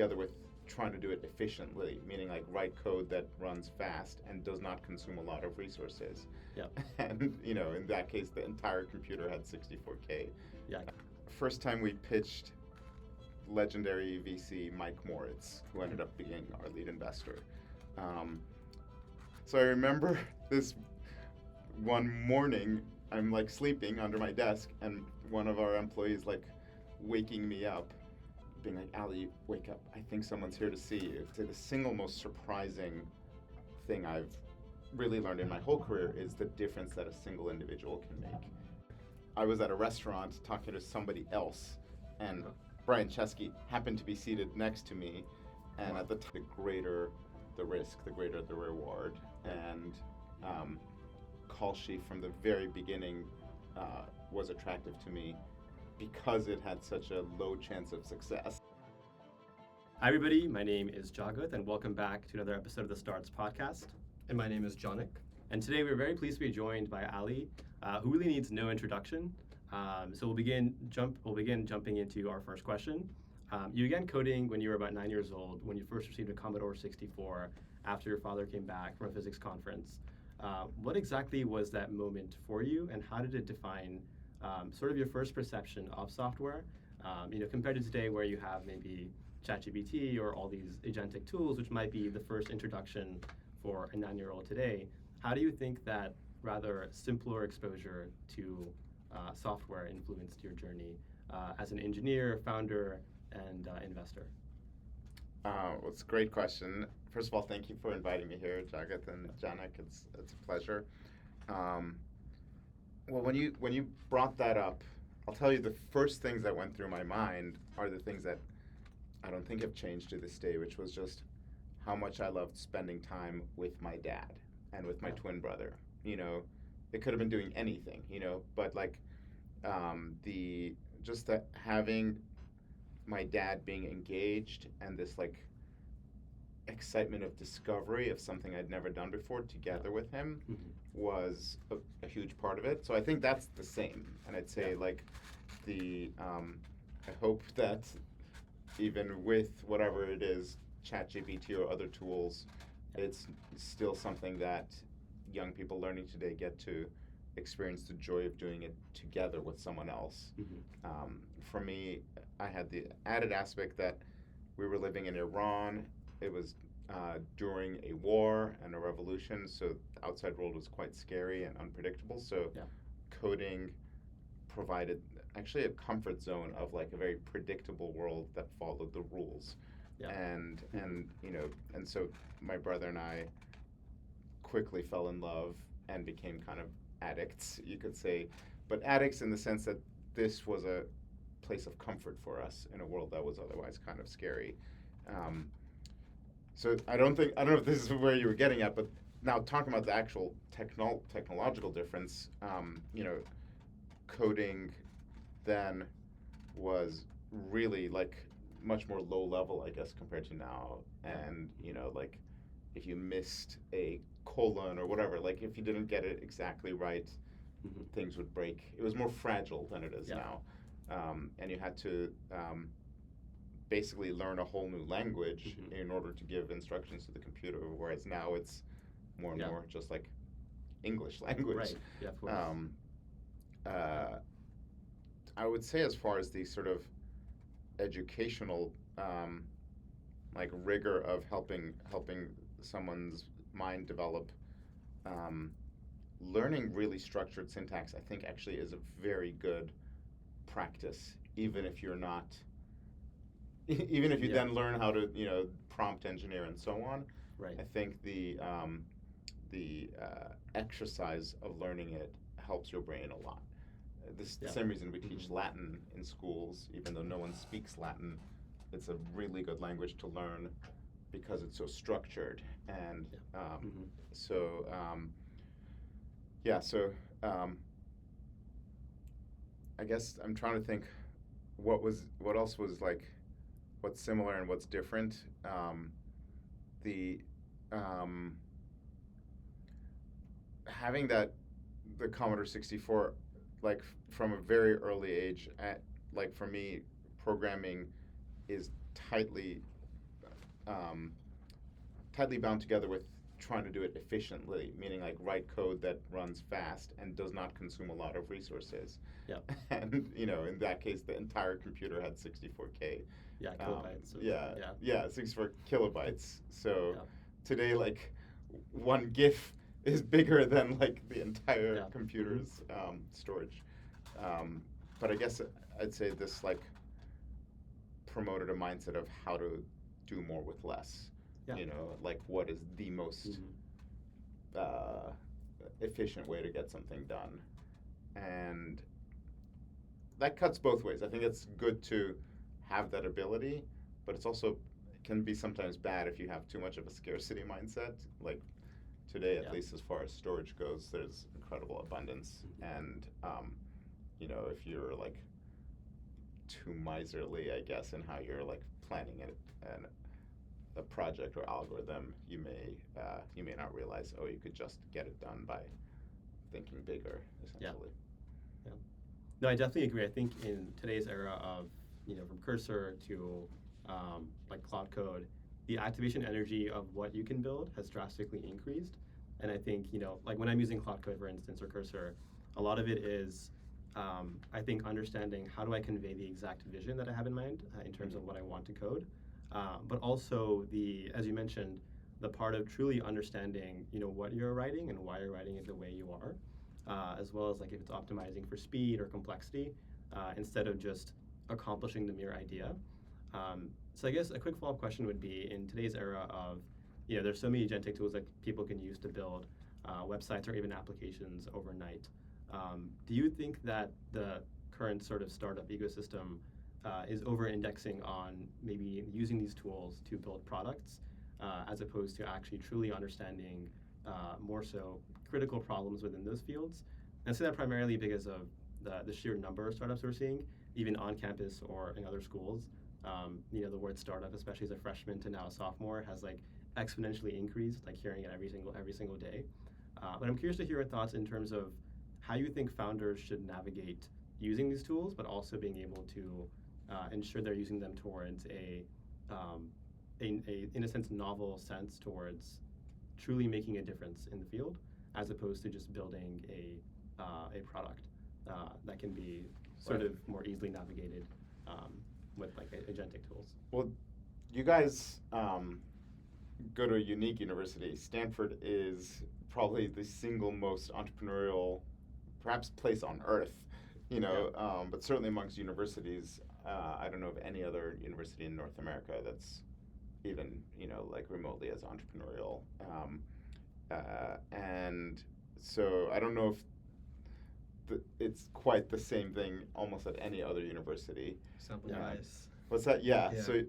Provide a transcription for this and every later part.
together with trying to do it efficiently, meaning like write code that runs fast and does not consume a lot of resources. Yeah. And in that case, the entire computer had 64K. Yeah. First time we pitched legendary VC Mike Moritz, who ended up being our lead investor. So I remember this one morning, I'm like sleeping under my desk, and one of our employees like waking me up, being like, "Ali, wake up! I think someone's here to see you." It's the single most surprising thing I've really learned in my whole career is the difference that a single individual can make. I was at a restaurant talking to somebody else, and Brian Chesky happened to be seated next to me, and at the time, the greater the risk, the greater the reward. And Kalshi from the very beginning was attractive to me because it had such a low chance of success. Hi everybody, my name is Jagat and welcome back to another episode of the Starts podcast. And my name is Janik. And today we're very pleased to be joined by Ali, who really needs no introduction. So we'll begin jumping into our first question. You began coding when you were about 9 years old, when you first received a Commodore 64 after your father came back from a physics conference. What exactly was that moment for you, and how did it define sort of your first perception of software, compared to today where you have maybe ChatGPT or all these agentic tools, which might be the first introduction for a 9-year-old today? How do you think that rather simpler exposure to software influenced your journey as an engineer, founder, and investor? Well, it's a great question. First of all, thank you for inviting me here, Jagat and Janik. It's a pleasure. Well, when you brought that up, I'll tell you the first things that went through my mind are the things that I don't think have changed to this day, which was just how much I loved spending time with my dad and with my twin brother. It could have been doing anything, but like that having my dad being engaged and this like excitement of discovery of something I'd never done before together with him was a huge part of it. So I think that's the same. And I'd say I hope that even with whatever it is, ChatGPT or other tools, it's still something that young people learning today get to experience the joy of doing it together with someone else. For me, I had the added aspect that we were living in Iran. It was during a war and a revolution, so the outside world was quite scary and unpredictable. So coding provided actually a comfort zone of like a very predictable world that followed the rules. And so my brother and I quickly fell in love and became kind of addicts, you could say, but addicts in the sense that this was a place of comfort for us in a world that was otherwise kind of scary. So I don't know if this is where you were getting at, but now talking about the actual technological difference, coding then was really like much more low level, I guess, compared to now. And like if you missed a colon or whatever, like if you didn't get it exactly right, things would break. It was more fragile than it is now. And you had to basically learn a whole new language in order to give instructions to the computer, whereas now it's more and more just like English language. Right. Yeah, of course. I would say as far as the sort of educational like rigor of helping someone's mind develop, learning really structured syntax, I think actually is a very good practice, even if you're not, even if you then learn how to, prompt engineer and so on. Right. I think the exercise of learning it helps your brain a lot. The same reason we teach Latin in schools, even though no one speaks Latin. It's a really good language to learn because it's so structured. And so I guess I'm trying to think what else was like, what's similar and what's different. Having the Commodore 64, like from a very early age, for me, programming is tightly tightly bound together with trying to do it efficiently, meaning like write code that runs fast and does not consume a lot of resources. Yeah. And in that case, the entire computer had 64K. Yeah, kilobytes. Yeah, 64 kilobytes. So Yeah. today, like one GIF is bigger than like the entire computer's storage. But I guess I'd say this like promoted a mindset of how to do more with less. Yeah. Like what is the most efficient way to get something done. And that cuts both ways. I think it's good to have that ability, but it's also can be sometimes bad if you have too much of a scarcity mindset. Like today, at least as far as storage goes, there's incredible abundance. And, if you're like too miserly, I guess, in how you're like planning it and a project or algorithm, you may not realize, you could just get it done by thinking bigger, essentially. Yeah. No, I definitely agree. I think in today's era of, from Cursor to like Cloud Code, the activation energy of what you can build has drastically increased. And I think, like when I'm using Cloud Code, for instance, or Cursor, a lot of it is, I think, understanding how do I convey the exact vision that I have in mind in terms of what I want to code. But also as you mentioned, the part of truly understanding, what you're writing and why you're writing it the way you are, as well as like if it's optimizing for speed or complexity, instead of just accomplishing the mere idea. So I guess a quick follow-up question would be, in today's era of, there's so many agentic tools that people can use to build websites or even applications overnight. Do you think that the current sort of startup ecosystem is over-indexing on maybe using these tools to build products, as opposed to actually truly understanding more so critical problems within those fields? And I say that primarily because of the sheer number of startups we're seeing, even on campus or in other schools. The word startup, especially as a freshman to now a sophomore, has like exponentially increased, like hearing it every single day. But I'm curious to hear your thoughts in terms of how you think founders should navigate using these tools, but also being able to ensure they're using them towards a in a sense novel sense towards truly making a difference in the field, as opposed to just building a product that can be sort of more easily navigated with like agentic tools. Well, you guys go to a unique university. Stanford is probably the single most entrepreneurial, perhaps, place on earth. But certainly amongst universities, I don't know of any other university in North America that's even like remotely as entrepreneurial. And so I don't know if it's quite the same thing almost at any other university. Sample bias. What's that? Yeah. So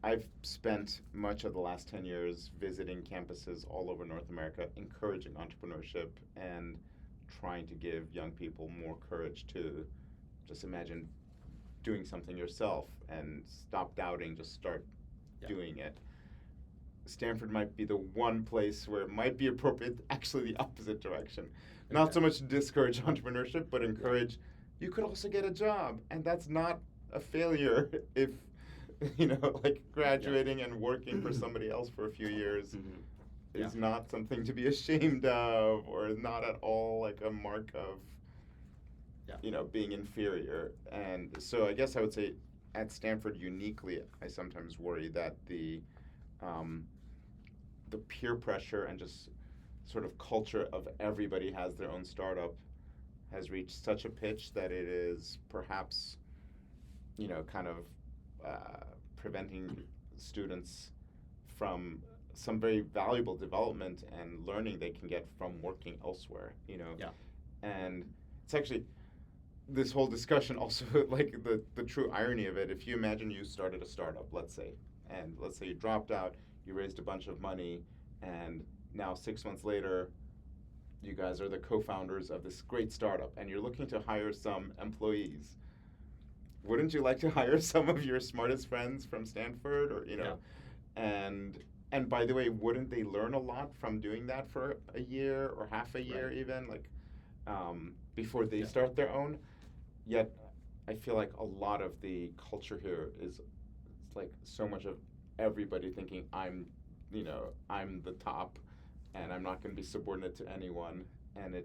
I've spent much of the last 10 years visiting campuses all over North America, encouraging entrepreneurship and trying to give young people more courage to just imagine doing something yourself and stop doubting, just start doing it. Stanford might be the one place where it might be appropriate, actually the opposite direction. Not so much to discourage entrepreneurship, but encourage, you could also get a job. And that's not a failure if, like graduating and working for somebody else for a few years is not something to be ashamed of, or not at all like a mark of, being inferior. And so I guess I would say at Stanford uniquely, I sometimes worry that the peer pressure and just sort of culture of everybody has their own startup has reached such a pitch that it is perhaps, kind of preventing students from some very valuable development and learning they can get from working elsewhere, And it's actually this whole discussion also, like the true irony of it, if you imagine you started a startup, let's say you dropped out, you raised a bunch of money, and now 6 months later, you guys are the co-founders of this great startup, and you're looking to hire some employees. Wouldn't you like to hire some of your smartest friends from Stanford, or and by the way, wouldn't they learn a lot from doing that for a year or half a year even, like before they start their own? Yet, I feel like a lot of the culture here is like so much of everybody thinking I'm the top, and I'm not going to be subordinate to anyone, and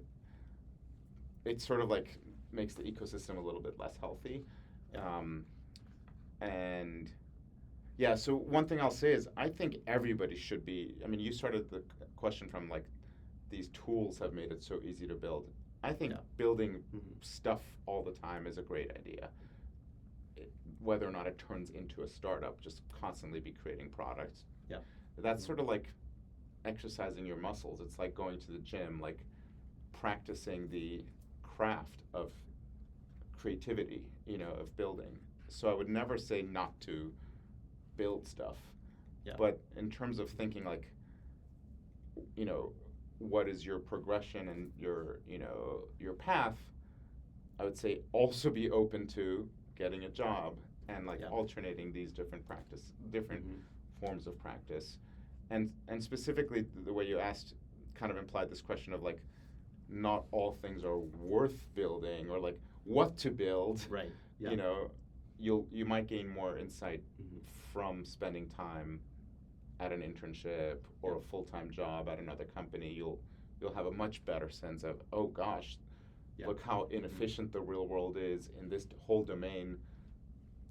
it sort of like makes the ecosystem a little bit less healthy. And yeah, so one thing I'll say is I think everybody should be. I mean, you started the question from like these tools have made it so easy to build. I think building stuff all the time is a great idea. Whether or not it turns into a startup, just constantly be creating products. Yeah, that's sort of like exercising your muscles. It's like going to the gym, like practicing the craft of creativity, of building. So I would never say not to build stuff. Yeah. But in terms of thinking like, what is your progression and your path, I would say also be open to getting a job and like alternating these different forms of practice. And specifically the way you asked kind of implied this question of like not all things are worth building or like what to build. Right. Yeah. You might gain more insight from spending time at an internship or a full-time job at another company. You'll have a much better sense of, oh gosh, look how inefficient the real world is in this whole domain.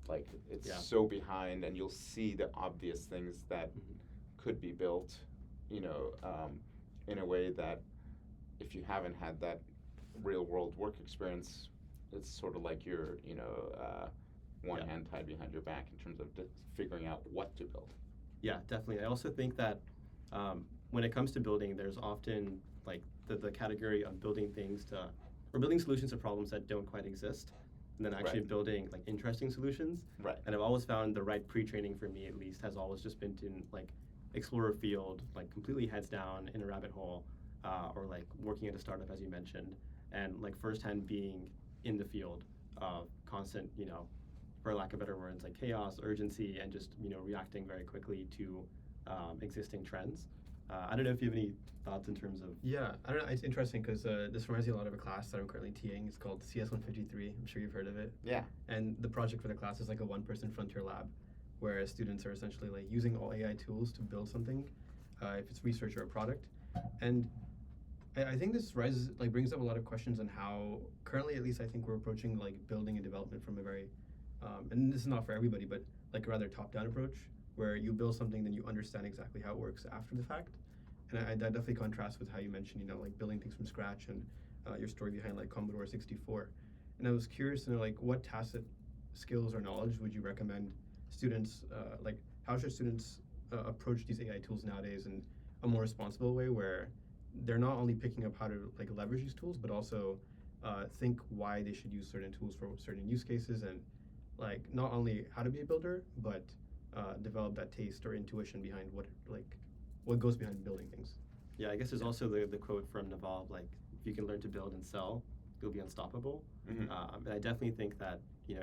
Like it's so behind, and you'll see the obvious things that could be built, in a way that if you haven't had that real world work experience, it's sort of like you're, one hand tied behind your back in terms of figuring out what to build. Yeah, definitely. I also think that when it comes to building, there's often like the category of building building solutions to problems that don't quite exist, and then actually building like interesting solutions. Right. And I've always found the right pre-training for me, at least, has always just been to like explore a field, like completely heads down in a rabbit hole, or like working at a startup, as you mentioned, and like firsthand being in the field of constant, for lack of better words, like chaos, urgency, and just reacting very quickly to existing trends. I don't know if you have any thoughts in terms of. Yeah, I don't know. It's interesting because this reminds me a lot of a class that I'm currently TAing. It's called CS153. I'm sure you've heard of it. Yeah. And the project for the class is like a one-person frontier lab, where students are essentially like using all AI tools to build something, if it's research or a product. And I think this brings up a lot of questions on how currently, at least, I think we're approaching like building and development from a very, and this is not for everybody, but like a rather top-down approach, where you build something, then you understand exactly how it works after the fact. And that definitely contrasts with how you mentioned, like building things from scratch and your story behind like Commodore 64. And I was curious to know like what tacit skills or knowledge would you recommend students, like how should students approach these AI tools nowadays in a more responsible way, where they're not only picking up how to like leverage these tools, but also think why they should use certain tools for certain use cases, and like not only how to be a builder, but develop that taste or intuition behind what goes behind building things. Yeah, I guess there's also the quote from Naval, like, if you can learn to build and sell, you'll be unstoppable. And I definitely think that,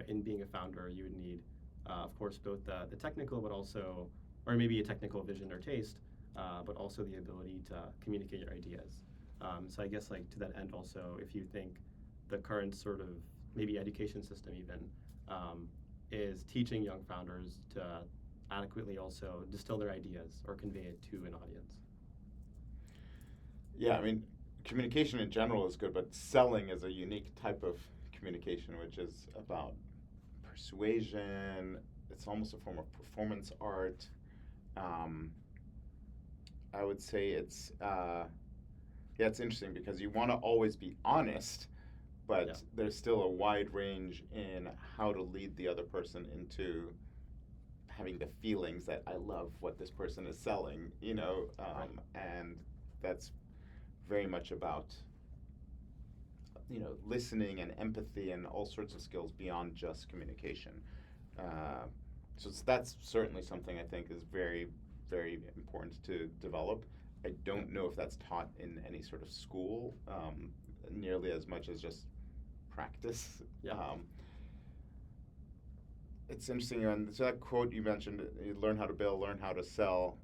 in being a founder, you would need, of course, both the technical, but also, or maybe a technical vision or taste, but also the ability to communicate your ideas. So I guess, like, to that end also, if you think the current sort of maybe education system even is teaching young founders to adequately also distill their ideas or convey it to an audience. Yeah, I mean, communication in general is good, but selling is a unique type of communication, which is about persuasion. It's almost a form of performance art. I would say it's interesting because you want to always be honest, but there's still a wide range in how to lead the other person into having the feelings that I love what this person is selling, and that's very much about, listening and empathy and all sorts of skills beyond just communication. So that's certainly something I think is very, very important to develop. I don't know if that's taught in any sort of school nearly as much as just practice. It's interesting, and so that quote you mentioned, you learn how to build, learn how to sell,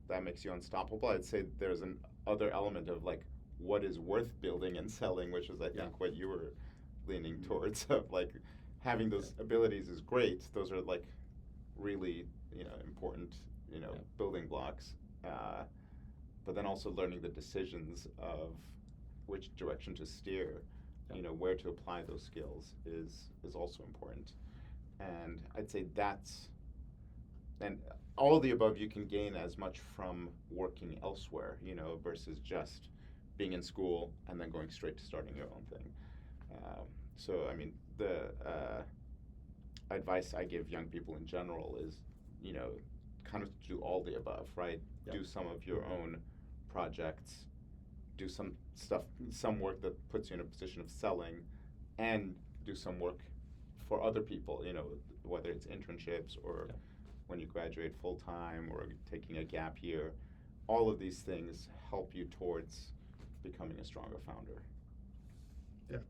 that makes you unstoppable. I'd say there's an other element of like what is worth building and selling, which is I think what you were leaning towards, of like having those abilities is great. Those are like really important, blocks, but then also learning the decisions of which direction to steer, where to apply those skills is also important. And I'd say and all of the above you can gain as much from working elsewhere, versus just being in school and then going straight to starting your own thing. So, I mean, the advice I give young people in general is, kind of do all the above, right? Yep. Do some of your own projects, do some work that puts you in a position of selling, and do some work for other people, whether it's internships or when you graduate full-time or taking a gap year. All of these things help you towards becoming a stronger founder. Yeah.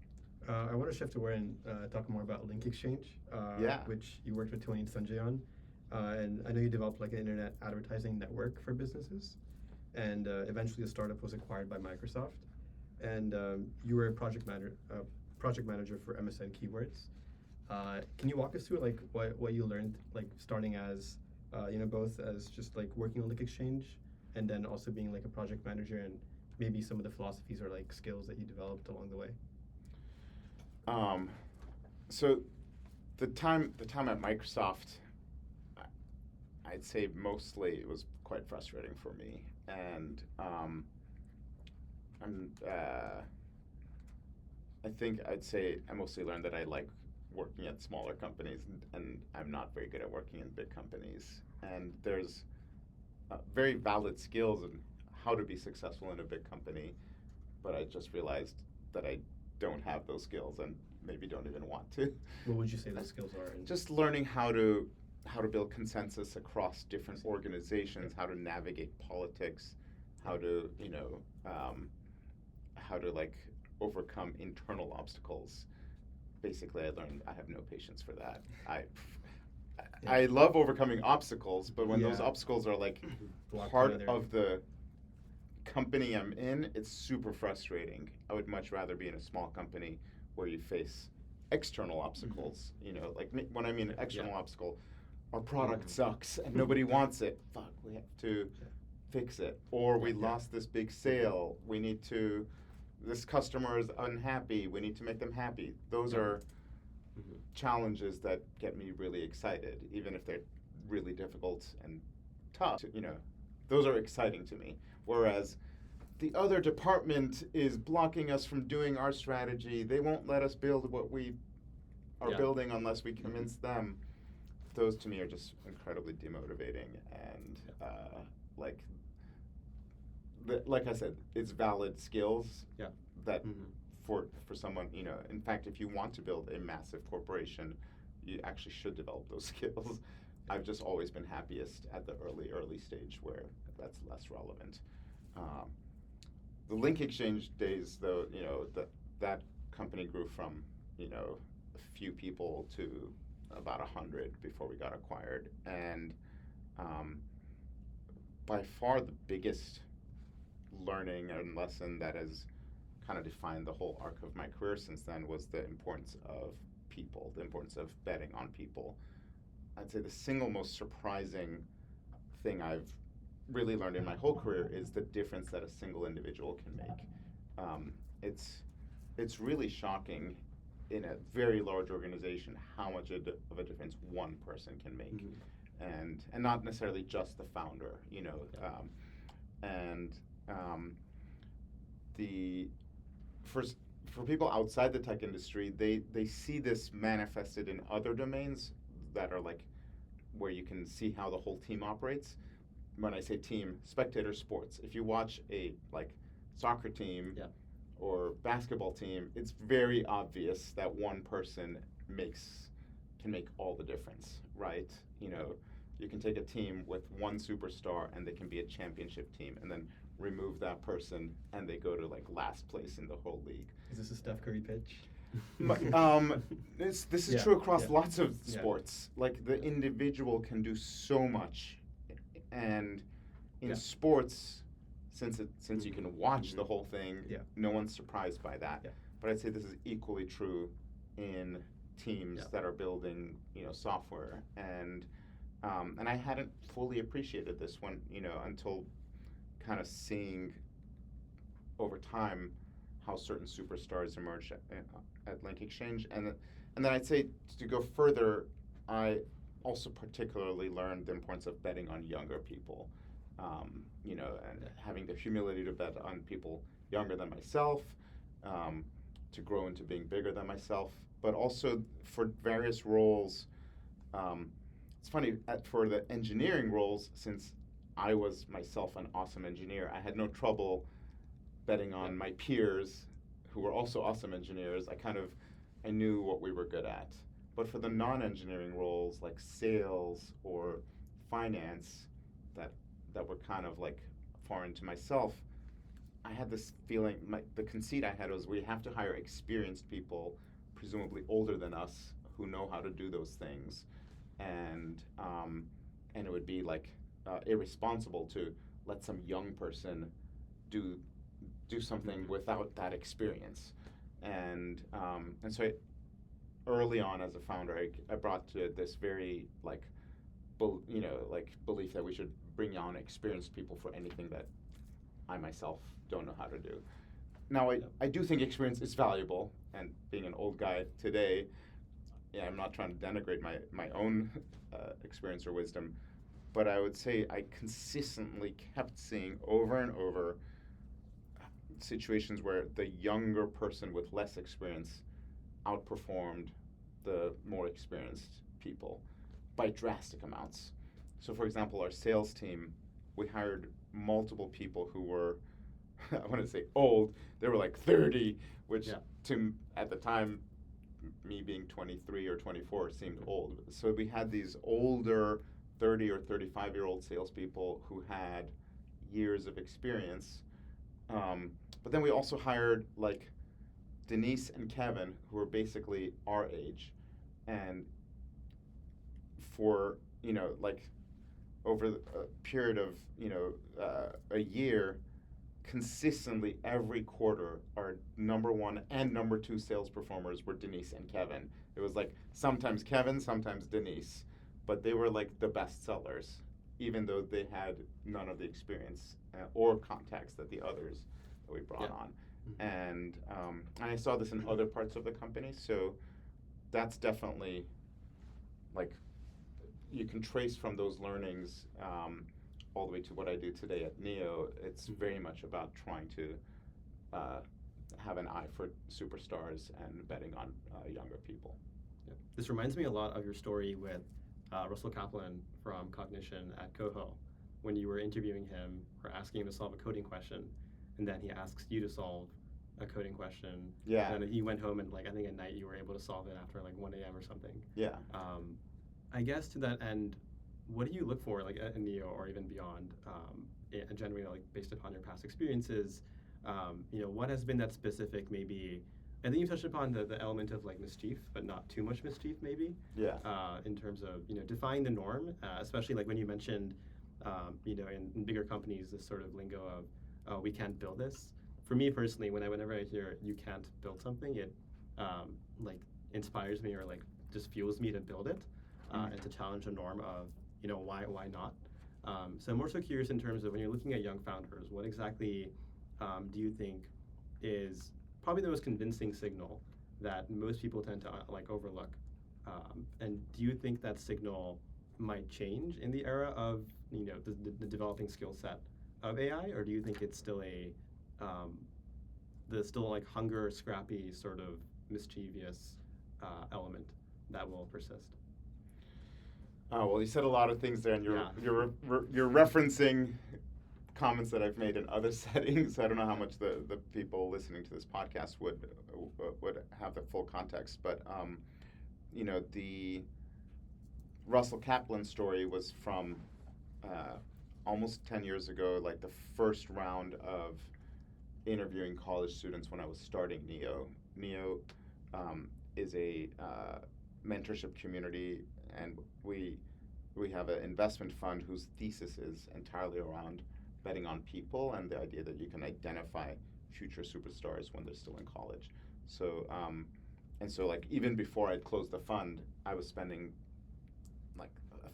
I want to shift away and talk more about LinkExchange, which you worked with Tony and Sanjay on. And I know you developed like an internet advertising network for businesses. And eventually the startup was acquired by Microsoft. And you were a project manager for MSN Keywords. Can you walk us through like what you learned, like starting as, both as just like working on LinkExchange and then also being like a project manager, and maybe some of the philosophies or like skills that you developed along the way? So the time at Microsoft, I'd say mostly it was quite frustrating for me, and I think I'd say I mostly learned that I like working at smaller companies, and I'm not very good at working in big companies. And there's very valid skills in how to be successful in a big company, but I just realized that I don't have those skills and maybe don't even want to. What would you say those skills are? Just learning how to build consensus across different organizations, how to navigate politics, how to like overcome internal obstacles. Basically, I learned I have no patience for that. I love overcoming obstacles, but when those obstacles are like part of the company I'm in, it's super frustrating. I would much rather be in a small company where you face external obstacles. Like when I mean an external obstacle, our product sucks and nobody wants it. Fuck, we have to fix it. Or we lost this big sale. This customer is unhappy. We need to make them happy. Those are challenges that get me really excited, even if they're really difficult and tough. Those are exciting to me. Whereas the other department is blocking us from doing our strategy. They won't let us build what we are building unless we convince them. Those to me are just incredibly demotivating, and like I said, it's valid skills that for someone, in fact, if you want to build a massive corporation, you actually should develop those skills. I've just always been happiest at the early stage where that's less relevant. The LinkExchange days, though, that company grew from, a few people to about 100 before we got acquired. And by far the biggest learning and lesson that has kind of defined the whole arc of my career since then was the importance of people, the importance of betting on people. I'd say the single most surprising thing I've really learned in my whole career is the difference that a single individual can make. It's really shocking in a very large organization how much of a difference one person can make, and not necessarily just the founder, for people outside the tech industry, they see this manifested in other domains that are like where you can see how the whole team operates. When I say team, spectator sports. If you watch a soccer team or basketball team, it's very obvious that one person can make all the difference, right? You can take a team with one superstar and they can be a championship team, and then remove that person and they go to last place in the whole league. Is this a Steph Curry pitch? This is true across lots of sports. Like, the individual can do so much, and in sports, since you can watch the whole thing, no one's surprised by that. But I'd say this is equally true in teams that are building software, and And I hadn't fully appreciated this one, until kind of seeing over time how certain superstars emerged at LinkExchange. And then I'd say, to go further, I also particularly learned the importance of betting on younger people, and having the humility to bet on people younger than myself, to grow into being bigger than myself, but also for various roles. It's funny, for the engineering roles, since I was myself an awesome engineer, I had no trouble betting on my peers who were also awesome engineers. I knew what we were good at. But for the non-engineering roles like sales or finance that were kind of like foreign to myself, I had this feeling, the conceit I had was we have to hire experienced people, presumably older than us, who know how to do those things. And it would be like irresponsible to let some young person do something without that experience. And so early on as a founder, I brought to this very belief that we should bring on experienced people for anything that I myself don't know how to do. Now, I do think experience is valuable, and being an old guy today, I'm not trying to denigrate my own experience or wisdom, but I would say I consistently kept seeing over and over situations where the younger person with less experience outperformed the more experienced people by drastic amounts. So, for example, our sales team, we hired multiple people who were, I want to say old, they were like 30, which at the time, me being 23 or 24 seemed old. So we had these older 30 or 35-year-old salespeople who had years of experience. But then we also hired like Denise and Kevin, who were basically our age. And for, over a period of, a year, consistently every quarter, our number one and number two sales performers were Denise and Kevin. It was like sometimes Kevin, sometimes Denise, but they were like the best sellers, even though they had none of the experience or contacts that the others that we brought on. And I saw this in other parts of the company, so that's definitely, you can trace from those learnings all the way to what I do today at Neo. It's very much about trying to have an eye for superstars and betting on younger people. Yeah. This reminds me a lot of your story with Russell Kaplan from Cognition at Coho, when you were interviewing him or asking him to solve a coding question, and then he asks you to solve a coding question. Yeah. And then he went home and I think at night you were able to solve it after 1 a.m. or something. Yeah. I guess to that end, what do you look for at Neo or even beyond, generally based upon your past experiences? What has been that specific, maybe? I think you touched upon the element of mischief, but not too much mischief, maybe. Yeah. In terms of defying the norm, especially when you mentioned, in bigger companies, this sort of lingo of we can't build this. For me personally, whenever I hear you can't build something, it inspires me or just fuels me to build it and to challenge the norm of why not. So I'm more so curious in terms of when you're looking at young founders, what exactly do you think is probably the most convincing signal that most people tend to overlook? And do you think that signal might change in the era of the developing skill set of AI, or do you think it's still the hunger, scrappy sort of mischievous element that will persist? Oh, well, you said a lot of things there, and you're referencing comments that I've made in other settings. I don't know how much the people listening to this podcast would have the full context, but the Russell Kaplan story was from almost 10 years ago, the first round of interviewing college students when I was starting Neo. Neo is a mentorship community, and we have an investment fund whose thesis is entirely around betting on people and the idea that you can identify future superstars when they're still in college. So even before I'd closed the fund, I was spending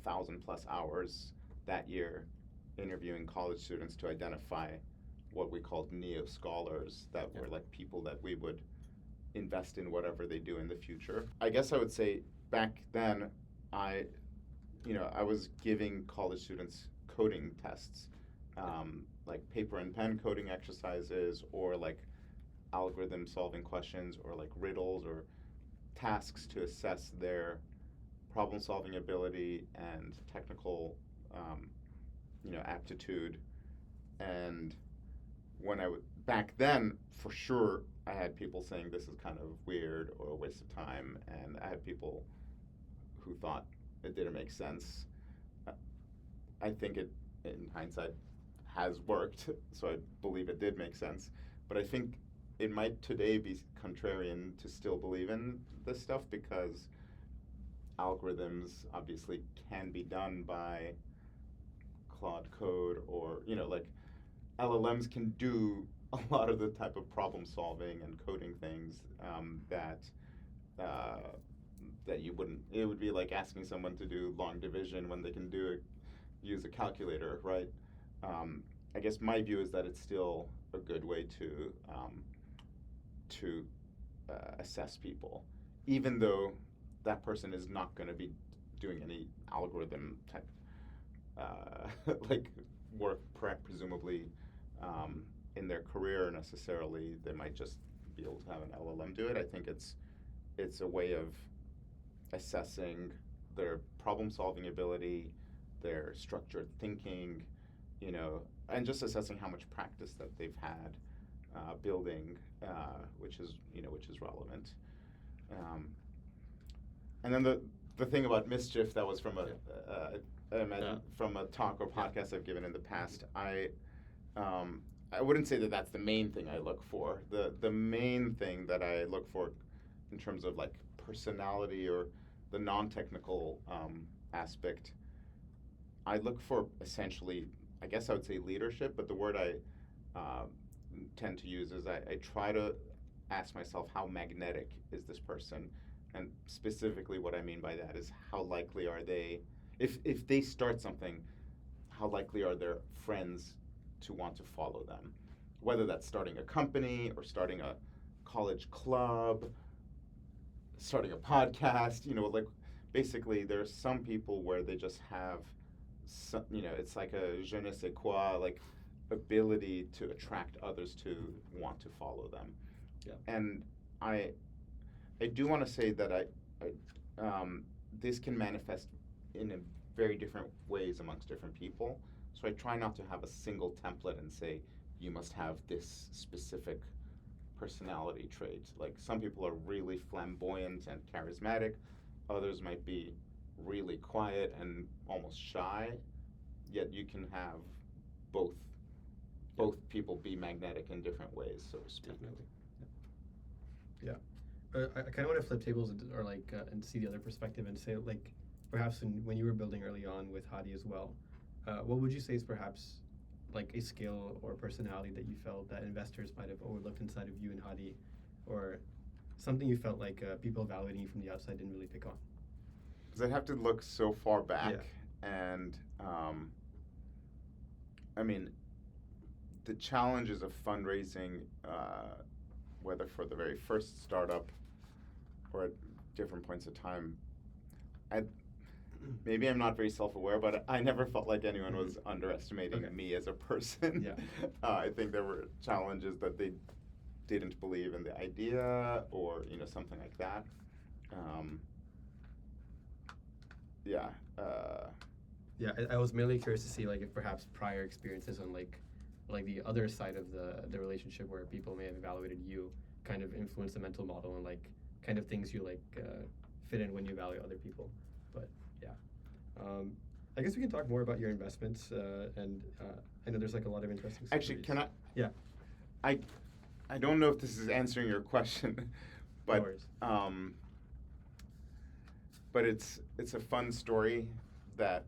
1,000+ hours that year interviewing college students to identify what we called neo-scholars, that were like people that we would invest in whatever they do in the future. I guess I would say back then, I was giving college students coding tests, like paper and pen coding exercises, or like algorithm solving questions, or like riddles or tasks to assess their problem solving ability and technical aptitude. And when back then, for sure, I had people saying this is kind of weird or a waste of time, and I had people who thought it didn't make sense. I think it, in hindsight, has worked, so I believe it did make sense. But I think it might today be contrarian to still believe in this stuff, because algorithms obviously can be done by Claude Code, or like LLMs can do a lot of the type of problem solving and coding things that you wouldn't. It would be like asking someone to do long division when they can use a calculator, right? I guess my view is that it's still a good way to assess people, even though that person is not going to be doing any algorithm type like work, presumably in their career necessarily. They might just be able to have an LLM do it. I think it's a way of assessing their problem-solving ability, their structured thinking, and just assessing how much practice that they've had building, which is relevant. And then the thing about mischief that was from from a talk or podcast I've given in the past, I wouldn't say that that's the main thing I look for. The main thing that I look for in terms of like personality or the non-technical aspect, I look for essentially, I guess I would say leadership, but the word I tend to use is I try to ask myself, how magnetic is this person? And specifically what I mean by that is, how likely are they, if they start something, how likely are their friends to want to follow them? Whether that's starting a company or starting a college club, starting a podcast, like basically there's some people where they just have some, it's like a je ne sais quoi, like ability to attract others to want to follow them. Yeah. And I do want to say that this can manifest in a very different ways amongst different people. So I try not to have a single template and say, you must have this specific personality trait. Like, some people are really flamboyant and charismatic. Others might be really quiet and almost shy. Yet you can have both people be magnetic in different ways, so to speak. Definitely. Yeah. I kind of want to flip tables or like and see the other perspective and say, like, perhaps when you were building early on with Hadi as well, what would you say is perhaps like a skill or personality that you felt that investors might have overlooked inside of you and Hadi, or something you felt like people evaluating you from the outside didn't really pick on? Because I'd have to look so far back, and I mean, the challenges of fundraising, whether for the very first startup or at different points of time, maybe I'm not very self-aware, but I never felt like anyone was underestimating me as a person. I think there were challenges that they didn't believe in the idea, or something like that. I was mainly curious to see like if perhaps prior experiences on like the other side of the relationship where people may have evaluated you kind of influence the mental model and like kind of things you like fit in when you evaluate other people. But I guess we can talk more about your investments and I know there's like a lot of interesting stories. Actually, can I? Yeah. I don't know if this is answering your question, but No worries. But it's a fun story that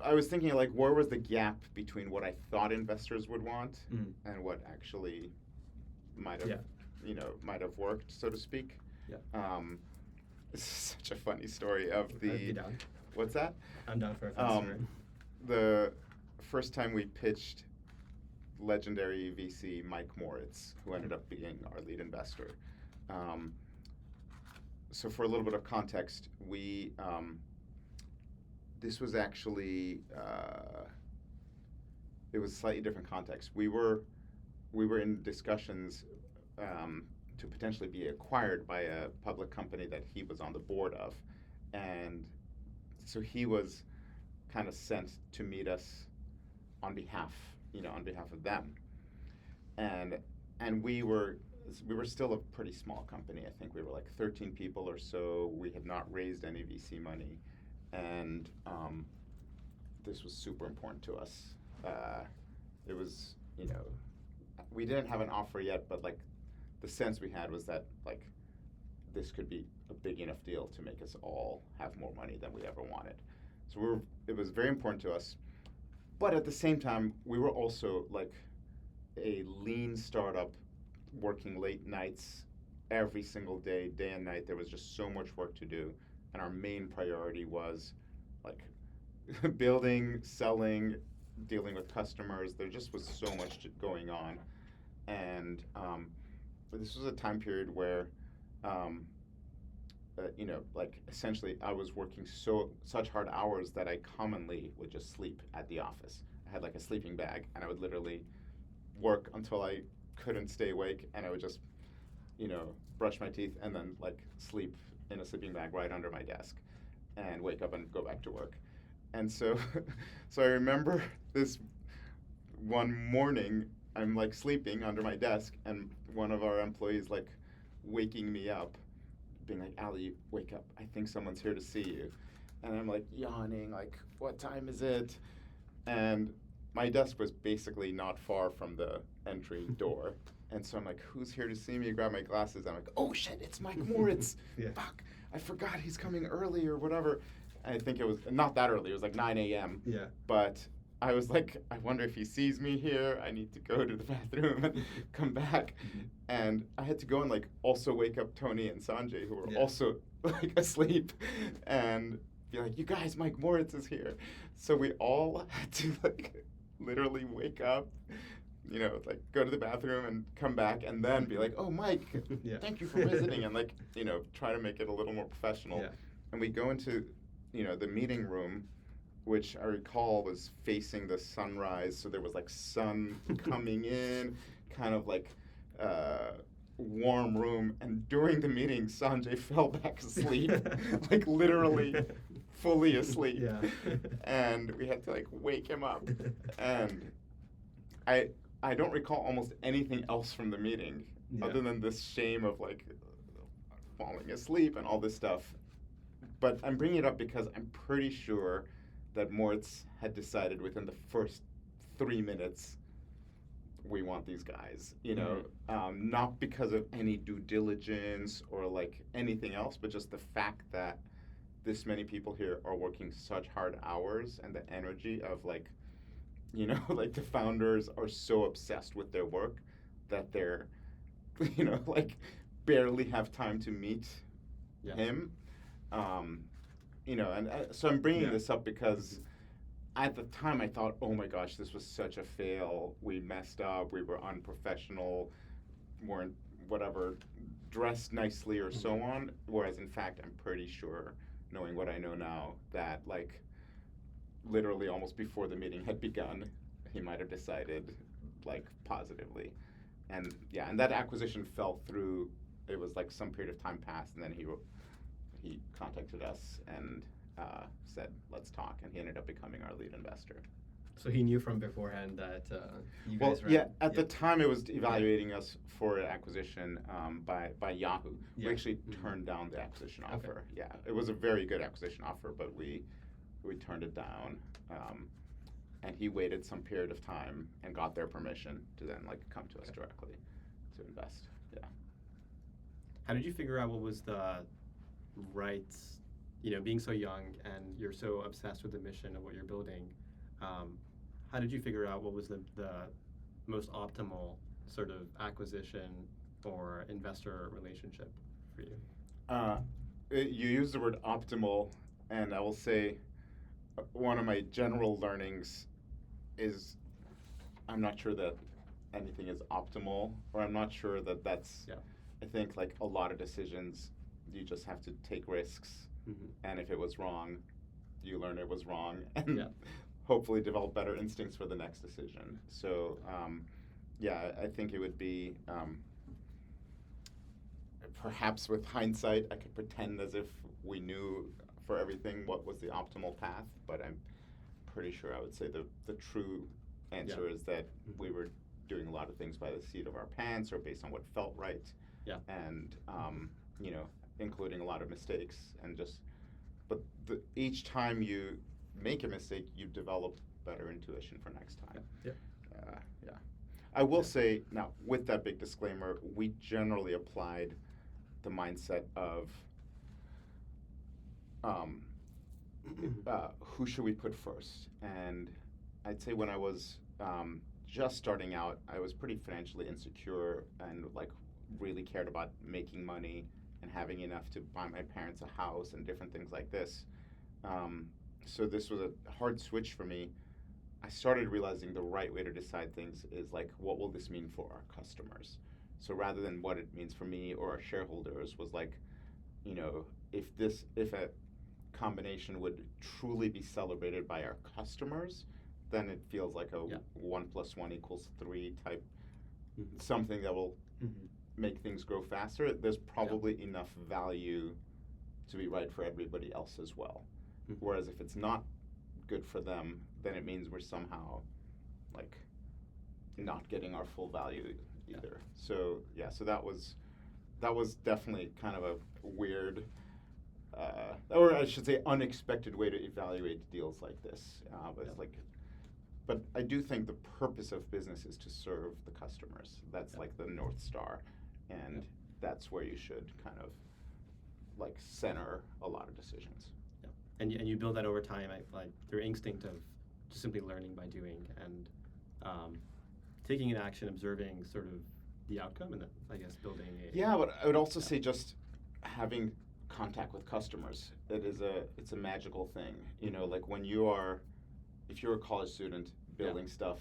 I was thinking, like, where was the gap between what I thought investors would want and what actually might have worked, so to speak. Yeah. It's such a funny story of I'd be down. What's that? I'm down for a fun story. The first time we pitched legendary VC Mike Moritz, who ended up being our lead investor. So for a little bit of context, this was actually it was slightly different context. We were in discussions to potentially be acquired by a public company that he was on the board of, and so he was kind of sent to meet us on behalf of them, and we were still a pretty small company. I think we were like 13 people or so. We had not raised any VC money, and this was super important to us. It was, we didn't have an offer yet, but like the sense we had was that like this could be a big enough deal to make us all have more money than we ever wanted. So it was very important to us. But at the same time, we were also like a lean startup working late nights every single day, day and night. There was just so much work to do. And our main priority was like building, selling, dealing with customers. There just was so much going on. And this was a time period where, like essentially I was working such hard hours that I commonly would just sleep at the office. I had like a sleeping bag, and I would literally work until I couldn't stay awake, and I would just, brush my teeth and then like sleep in a sleeping bag right under my desk and wake up and go back to work. And so I remember this one morning, I'm like sleeping under my desk, and one of our employees like waking me up, being like, "Ali, wake up, I think someone's here to see you." And I'm like yawning, like, "What time is it?" And my desk was basically not far from the entry door. And so I'm like, "Who's here to see me?" I grab my glasses. I'm like, "Oh shit, it's Mike Moritz." Yeah. Fuck, I forgot he's coming early or whatever. I think it was not that early. It was like 9 a.m. Yeah. But I was like, I wonder if he sees me here. I need to go to the bathroom and come back. And I had to go and like also wake up Tony and Sanjay, who were also like asleep, and be like, "You guys, Mike Moritz is here." So we all had to like literally wake up, like go to the bathroom and come back, and then be like, "Oh, Mike, thank you for visiting," and like, try to make it a little more professional. Yeah. And we go into, the meeting room, which I recall was facing the sunrise, so there was like sun coming in, kind of like warm room. And during the meeting, Sanjay fell back asleep, like literally fully asleep. Yeah. And we had to like wake him up. And I don't recall almost anything else from the meeting other than this shame of like falling asleep and all this stuff. But I'm bringing it up because I'm pretty sure that Moritz had decided within the first 3 minutes, we want these guys, not because of any due diligence or like anything else, but just the fact that this many people here are working such hard hours, and the energy of like, like the founders are so obsessed with their work that they're, like barely have time to meet him. So I'm bringing this up because at the time I thought, oh my gosh, this was such a fail. We messed up. We were unprofessional, weren't dressed nicely or so on. Whereas in fact, I'm pretty sure, knowing what I know now, that like literally almost before the meeting had begun, he might have decided like positively. And and that acquisition fell through. It was like some period of time passed, and then he contacted us and said, "Let's talk," and he ended up becoming our lead investor. So he knew from beforehand that you guys were... At the time it was evaluating us for an acquisition by Yahoo. We actually turned down the acquisition offer. Okay. Yeah, it was a very good acquisition offer, but we turned it down. And he waited some period of time and got their permission to then like come to us directly to invest. Yeah. How did you figure out what was the right, being so young and you're so obsessed with the mission of what you're building, how did you figure out what was the most optimal sort of acquisition or investor relationship for you? You use the word optimal, and I will say one of my general learnings is I'm not sure that anything is optimal, or I'm not sure that that's. Yeah. I think like a lot of decisions, you just have to take risks, and if it was wrong, you learn it was wrong, and Yeah. hopefully develop better instincts for the next decision. So, yeah, I think it would be. Perhaps with hindsight, I could pretend as if we knew for everything what was the optimal path, but I'm pretty sure I would say the true answer is that we were doing a lot of things by the seat of our pants or based on what felt right. Yeah. And, including a lot of mistakes but each time you make a mistake, you develop better intuition for next time. Yeah. Yeah. I will say, now, with that big disclaimer, we generally applied the mindset of who should we put first? And I'd say when I was just starting out, I was pretty financially insecure and like really cared about making money and having enough to buy my parents a house and different things like this. So this was a hard switch for me. I started realizing the right way to decide things is like, what will this mean for our customers? So rather than what it means for me or our shareholders, was like, if a combination would truly be celebrated by our customers, then it feels like a 1 + 1 = 3 type, something that will make things grow faster. There's probably enough value to be right for everybody else as well. Whereas if it's not good for them, then it means we're somehow like not getting our full value either. So so that was definitely kind of a weird, or I should say unexpected way to evaluate deals like this. But I do think the purpose of business is to serve the customers. That's like the North Star, and that's where you should kind of like center a lot of decisions. Yeah. And you build that over time, like through instinct of just simply learning by doing and taking an action, observing sort of the outcome, and then I guess building a. Yeah, but I would also say just having contact with customers. It's a magical thing. Like if you're a college student building stuff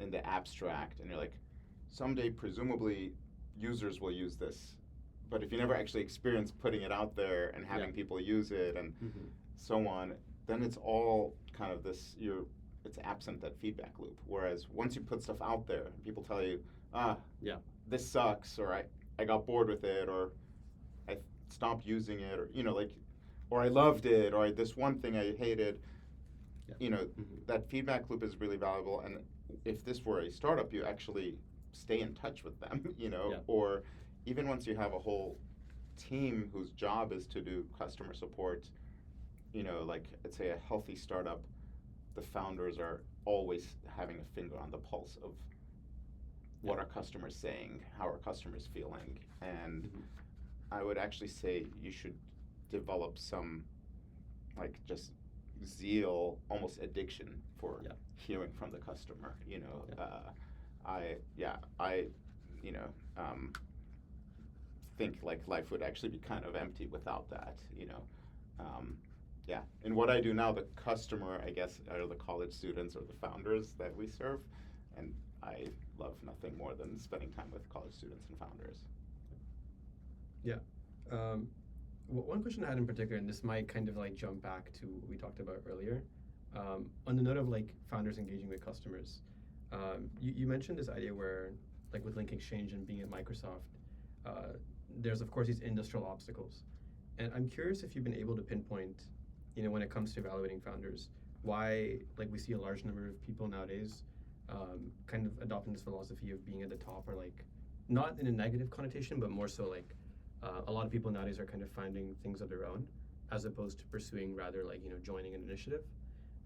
in the abstract, and you're like, someday presumably users will use this, but if you never actually experience putting it out there and having people use it and so on, then it's all kind of it's absent that feedback loop. Whereas once you put stuff out there, people tell you, this sucks, or I got bored with it, or I stopped using it, or or I loved it, or this one thing I hated. That feedback loop is really valuable. And if this were a startup, you actually stay in touch with them, or even once you have a whole team whose job is to do customer support, like I'd say a healthy startup, the founders are always having a finger on the pulse of what our customers saying, how our customers feeling. And I would actually say you should develop some like just zeal, almost addiction for hearing from the customer. I think like life would actually be kind of empty without that. And what I do now, the customer, I guess, are the college students or the founders that we serve, and I love nothing more than spending time with college students and founders. Yeah. One question I had in particular, and this might kind of like jump back to what we talked about earlier, on the note of like founders engaging with customers, you mentioned this idea where like with LinkExchange and being at Microsoft, there's of course these industrial obstacles. And I'm curious if you've been able to pinpoint, when it comes to evaluating founders, why like we see a large number of people nowadays kind of adopting this philosophy of being at the top, or like not in a negative connotation, but more so like a lot of people nowadays are kind of finding things of their own as opposed to pursuing rather like, joining an initiative.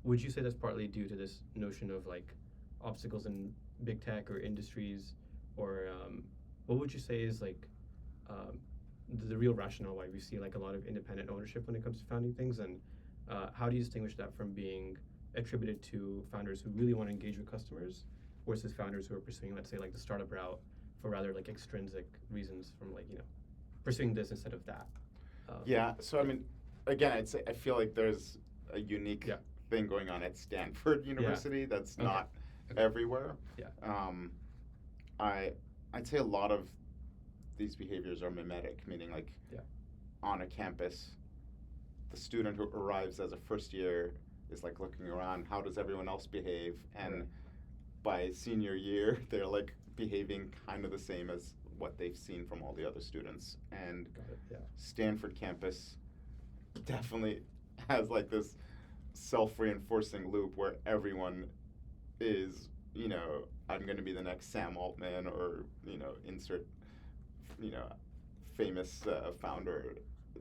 Would you say that's partly due to this notion of like obstacles in big tech or industries, or what would you say is like the real rationale why we see like a lot of independent ownership when it comes to founding things, and how do you distinguish that from being attributed to founders who really want to engage with customers versus founders who are pursuing, let's say, like the startup route for rather like extrinsic reasons from like, pursuing this instead of that? So I mean, again, I feel like there's a unique thing going on at Stanford University that's Okay. not Okay. everywhere. Yeah. I'd say a lot of these behaviors are mimetic, meaning like Yeah. on a campus, the student who arrives as a first year is like looking around, how does everyone else behave? And Right. by senior year, they're like behaving kind of the same as what they've seen from all the other students. And Got it. Yeah. Stanford campus definitely has like this self-reinforcing loop where everyone is, I'm going to be the next Sam Altman or, insert, famous founder.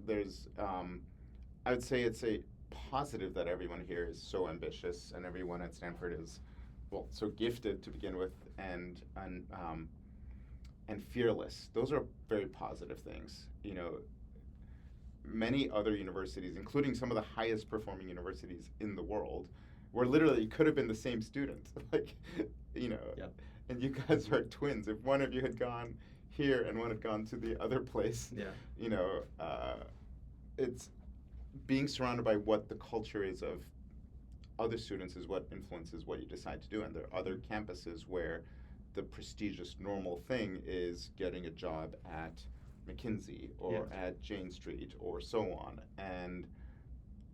There's, I would say it's a positive that everyone here is so ambitious and everyone at Stanford is, well, so gifted to begin with and fearless. Those are very positive things. Many other universities, including some of the highest performing universities in the world, where literally you could have been the same student. Like, Yep. and you guys are twins. If one of you had gone here and one had gone to the other place, Yeah. it's being surrounded by what the culture is of other students is what influences what you decide to do. And there are other campuses where the prestigious normal thing is getting a job at McKinsey or Yeah. at Jane Street or so on. And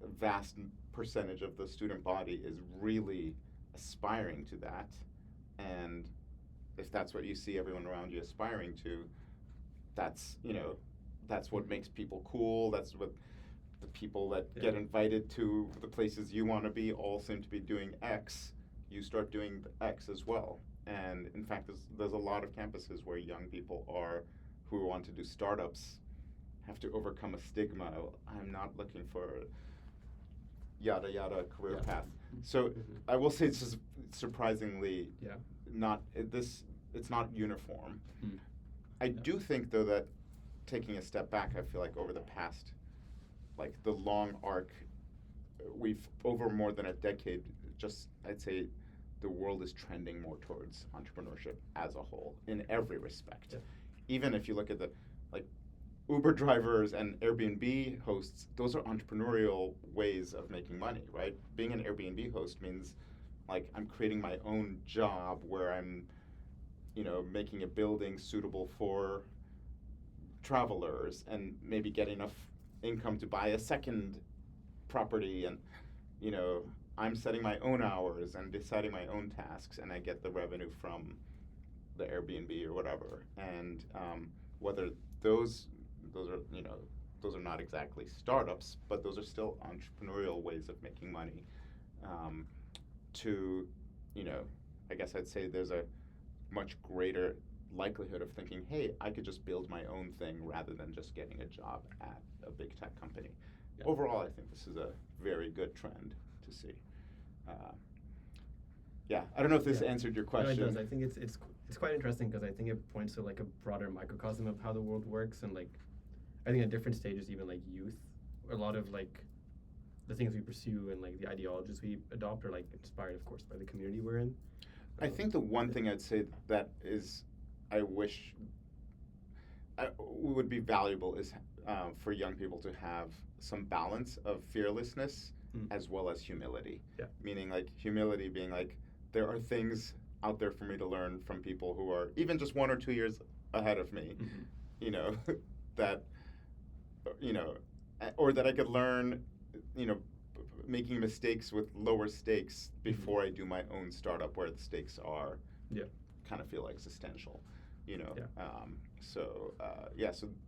a vast percentage of the student body is really aspiring to that. And if that's what you see everyone around you aspiring to, that's what makes people cool. That's what the people that get Yeah. invited to the places you want to be all seem to be doing X. You start doing the X as well. And in fact, there's a lot of campuses where young people who want to do startups have to overcome a stigma. I'm not looking for yada yada career Yeah. path. So I will say it's just surprisingly Yeah. it's not uniform. Mm. I Yeah. do think though that taking a step back, I feel like over the past, like the long arc, we've over more than a decade, I'd say the world is trending more towards entrepreneurship as a whole in every respect. Yeah. Even if you look at the like Uber drivers and Airbnb hosts, those are entrepreneurial ways of making money, right? Being an Airbnb host means like I'm creating my own job where I'm, making a building suitable for travelers and maybe get enough income to buy a second property and, I'm setting my own hours and deciding my own tasks and I get the revenue from the Airbnb or whatever. And whether those are not exactly startups, but those are still entrepreneurial ways of making money. I guess I'd say there's a much greater likelihood of thinking, hey, I could just build my own thing rather than just getting a job at a big tech company. Yeah. Overall, I think this is a very good trend to see. I don't know if this Yeah. answered your No, question. it does. I think it's quite interesting because I think it points to like a broader microcosm of how the world works, and like I think at different stages, even like youth, a lot of like the things we pursue and like the ideologies we adopt are like inspired, of course, by the community we're in. I think the one thing I'd say that is, I wish would be valuable is for young people to have some balance of fearlessness as well as humility. Yeah. Meaning like humility being like, there are things out there for me to learn from people who are even just 1 or 2 years ahead of me, that, or that I could learn, making mistakes with lower stakes before I do my own startup where the stakes are kind of feel existential, So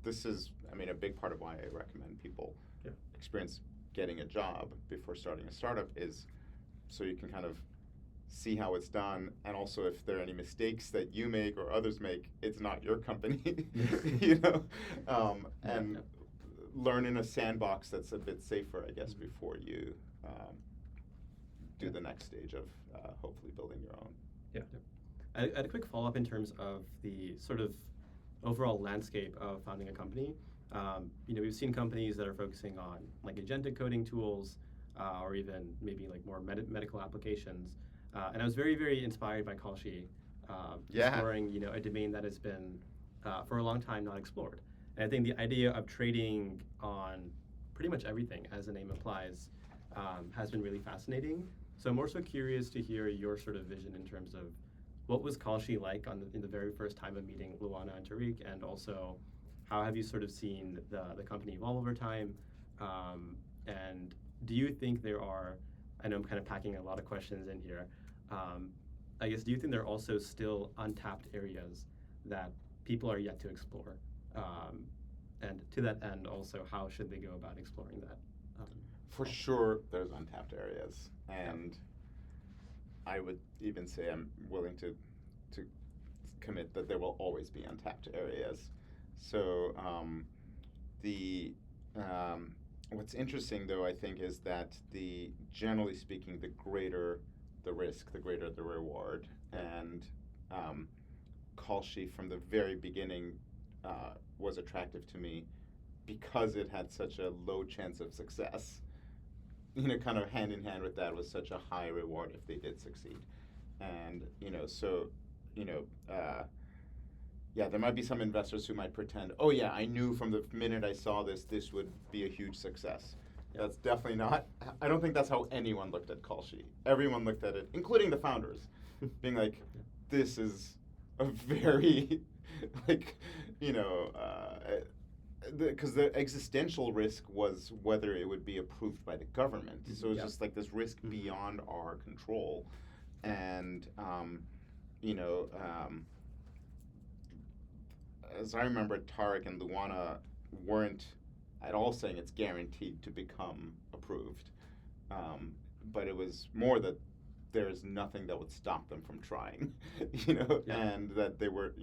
this is, a big part of why I recommend people experience getting a job before starting a startup is so you can kind of see how it's done, and also if there are any mistakes that you make or others make, it's not your company, and learn in a sandbox that's a bit safer, I guess, before you do the next stage of hopefully building your own. Yeah. I had a quick follow-up in terms of the sort of overall landscape of founding a company. We've seen companies that are focusing on like agentic coding tools, or even maybe like more medical applications. And I was very, very inspired by Kalshi, exploring a domain that has been for a long time not explored. And I think the idea of trading on pretty much everything, as the name implies, has been really fascinating. So I'm also curious to hear your sort of vision in terms of what was Kalshi like in the very first time of meeting Luana and Tariq, and also how have you sort of seen the company evolve over time? And do you think there are, I know I'm kind of packing a lot of questions in here, I guess, do you think there are also still untapped areas that people are yet to explore? And to that end, also, how should they go about exploring that? For sure, there's untapped areas, and I would even say I'm willing to commit that there will always be untapped areas. So what's interesting, though, I think, is that generally speaking, the greater the risk, the greater the reward, and Kalshi from the very beginning was attractive to me because it had such a low chance of success. Kind of hand in hand with that was such a high reward if they did succeed. And, yeah, there might be some investors who might pretend, oh yeah, I knew from the minute I saw this would be a huge success. Yeah. That's definitely not, I don't think that's how anyone looked at Kalshi. Everyone looked at it, including the founders, being like, this is a very, because the existential risk was whether it would be approved by the government. So it's just like this risk beyond our control. And, as I remember, Tariq and Luana weren't at all saying it's guaranteed to become approved. But it was more that there's nothing that would stop them from trying, and that they were,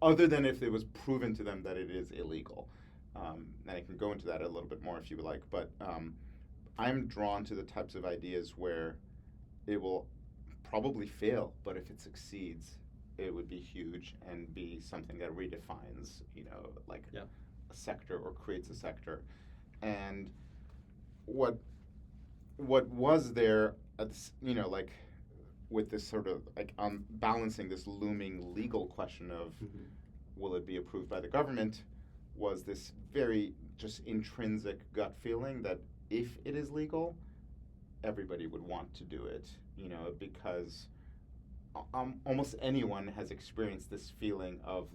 other than if it was proven to them that it is illegal. And I can go into that a little bit more if you would like, but I'm drawn to the types of ideas where it will probably fail, but if it succeeds, it would be huge and be something that redefines, a sector or creates a sector. And what was there, with this sort of balancing this looming legal question of will it be approved by the government, was this very just intrinsic gut feeling that if it is legal, everybody would want to do it, because almost anyone has experienced this feeling of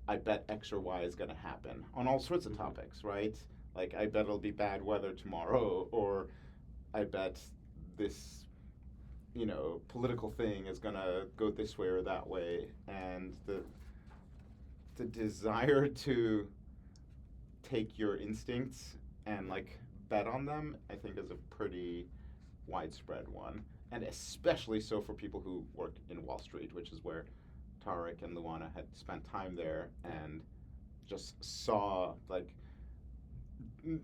I bet X or Y is going to happen on all sorts of topics, right? Like, I bet it'll be bad weather tomorrow, or I bet this political thing is going to go this way or that way. And the desire to take your instincts and bet on them, I think, is a pretty widespread one. And especially so for people who work in Wall Street, which is where Tariq and Luana had spent time there, and just saw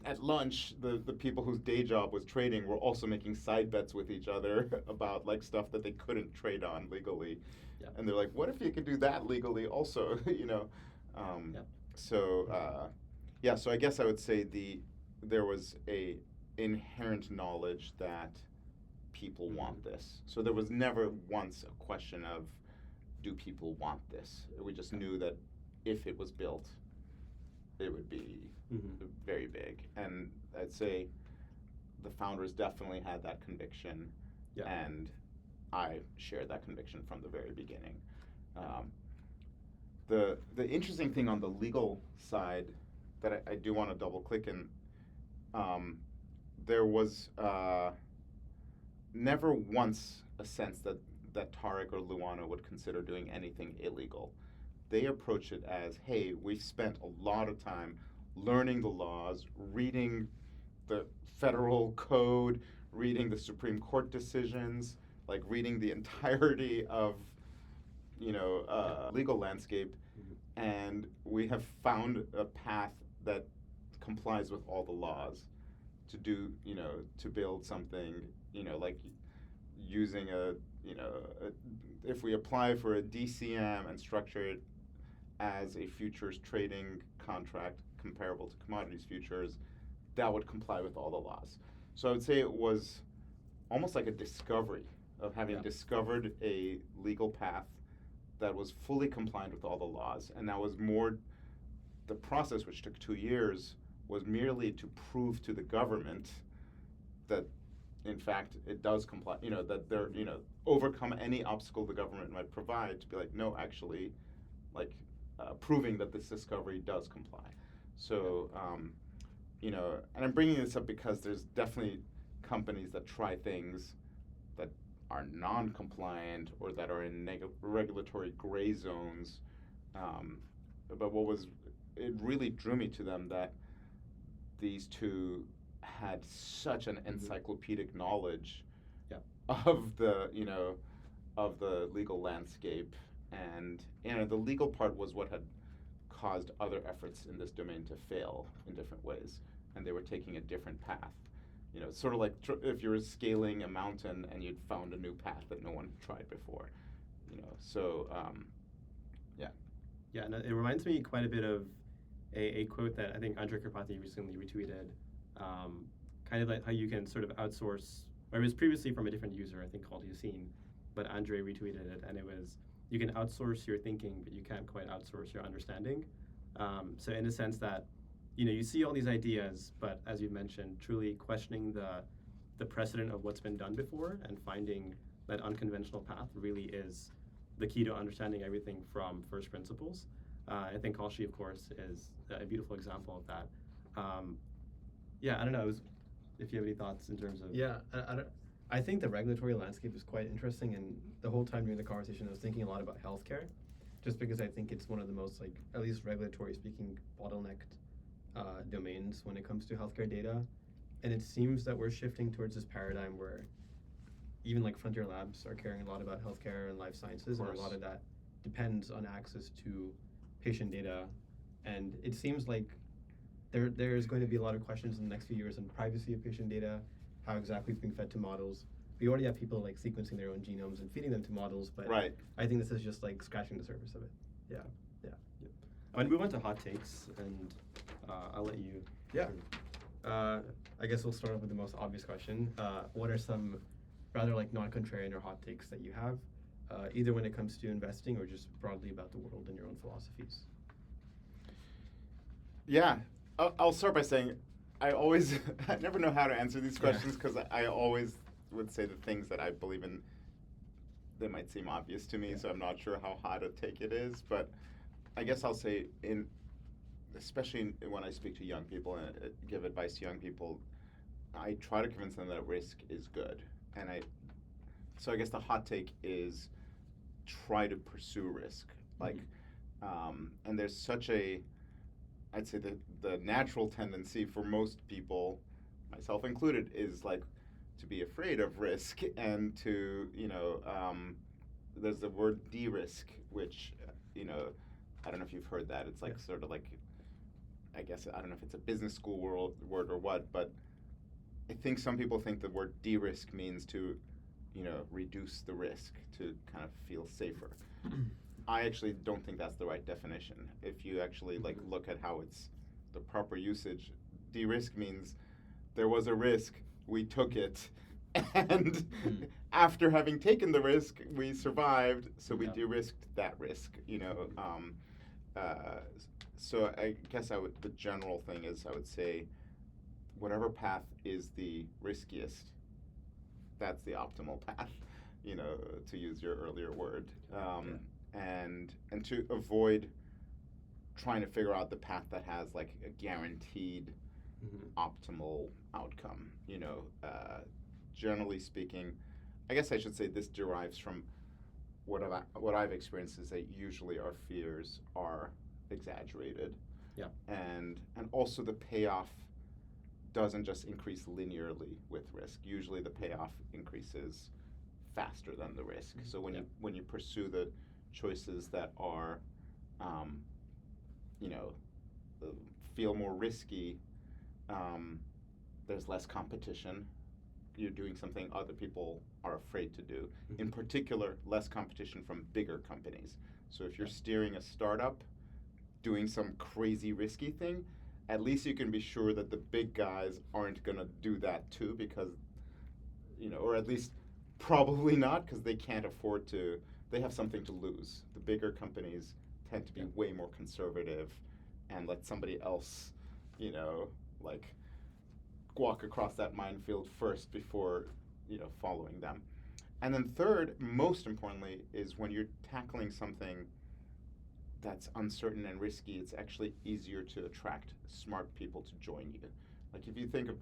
at lunch, the people whose day job was trading were also making side bets with each other about stuff that they couldn't trade on legally. Yeah. And they're like, what if you could do that legally also? So I guess I would say there was a inherent knowledge that people want this. So there was never once a question of, do people want this? We just knew that if it was built, it would be very big. And I'd say the founders definitely had that conviction, and I shared that conviction from the very beginning. The interesting thing on the legal side that I do want to double click in, there was never once a sense that Tariq or Luana would consider doing anything illegal. They approach it as, hey, we've spent a lot of time learning the laws, reading the federal code, reading the Supreme Court decisions, reading the entirety of, legal landscape, and we have found a path that complies with all the laws to do, to build something, using if we apply for a DCM and structure it as a futures trading contract comparable to commodities futures, that would comply with all the laws. So I would say it was almost like a discovery of having discovered a legal path that was fully compliant with all the laws. And that was more, the process, which took 2 years, was merely to prove to the government that, in fact, it does comply, that they're, overcome any obstacle the government might provide to be like, no, actually, like, proving that this discovery does comply. So, and I'm bringing this up because there's definitely companies that try things that are non-compliant or that are in regulatory gray zones. But it really drew me to them that these two had such an encyclopedic knowledge of the legal landscape, and the legal part was what had caused other efforts in this domain to fail in different ways, and they were taking a different path. Sort of like if you were scaling a mountain and you'd found a new path that no one had tried before. So yeah. Yeah, and it reminds me quite a bit of a quote that I think Andre Karpathy recently retweeted, kind of like how you can sort of outsource, or it was previously from a different user, I think called Yassine, but Andre retweeted it, and it was, you can outsource your thinking, but you can't quite outsource your understanding. So in the sense that, you see all these ideas, but as you mentioned, truly questioning the precedent of what's been done before and finding that unconventional path really is the key to understanding everything from first principles. I think Kalshi, of course, is a beautiful example of that. I don't know if you have any thoughts in terms of... Yeah, I think the regulatory landscape is quite interesting, and the whole time during the conversation I was thinking a lot about healthcare, just because I think it's one of the most, like, at least regulatory speaking, bottlenecked domains when it comes to healthcare data. And it seems that we're shifting towards this paradigm where even like frontier labs are caring a lot about healthcare and life sciences, and a lot of that depends on access to patient data. And it seems like there's going to be a lot of questions in the next few years on privacy of patient data, how exactly it's being fed to models. We already have people like sequencing their own genomes and feeding them to models, but right. I think this is just like scratching the surface of it. Yeah. I'm going to move on to hot takes, and I'll let you. Yeah. I guess we'll start off with the most obvious question. What are some rather like non-contrarian or hot takes that you have, either when it comes to investing or just broadly about the world and your own philosophies? Yeah, I'll start by saying I never know how to answer these questions because I always would say the things that I believe in. They might seem obvious to me, so I'm not sure how hot a take it is, but I guess I'll say especially when I speak to young people and give advice to young people, I try to convince them that risk is good. So I guess the hot take is try to pursue risk. And there's such I'd say the natural tendency for most people, myself included, is like to be afraid of risk and to, there's the word de-risk, which, I don't know if you've heard that. It's like sort of like, I guess, I don't know if it's a business school word or what, but I think some people think the word de-risk means to, reduce the risk, to kind of feel safer. I actually don't think that's the right definition. If you actually look at how it's the proper usage, de-risk means there was a risk, we took it, and after having taken the risk, we survived, so we de-risked that risk, So I guess the general thing is I would say whatever path is the riskiest, that's the optimal path, to use your earlier word. And to avoid trying to figure out the path that has like a guaranteed optimal outcome. Generally speaking, I guess I should say this derives from what I've experienced is that usually our fears are exaggerated. Yeah. And also the payoff doesn't just increase linearly with risk. Usually the payoff increases faster than the risk. So when you pursue the choices that are, feel more risky, there's less competition. You're doing something other people are afraid to do. In particular, less competition from bigger companies. So if you're steering a startup, doing some crazy risky thing, at least you can be sure that the big guys aren't going to do that too, because, or at least probably not, because they can't afford to. They have something to lose. The bigger companies tend to be way more conservative and let somebody else, like walk across that minefield first before, following them. And then third, most importantly, is when you're tackling something that's uncertain and risky, it's actually easier to attract smart people to join you. Like if you think of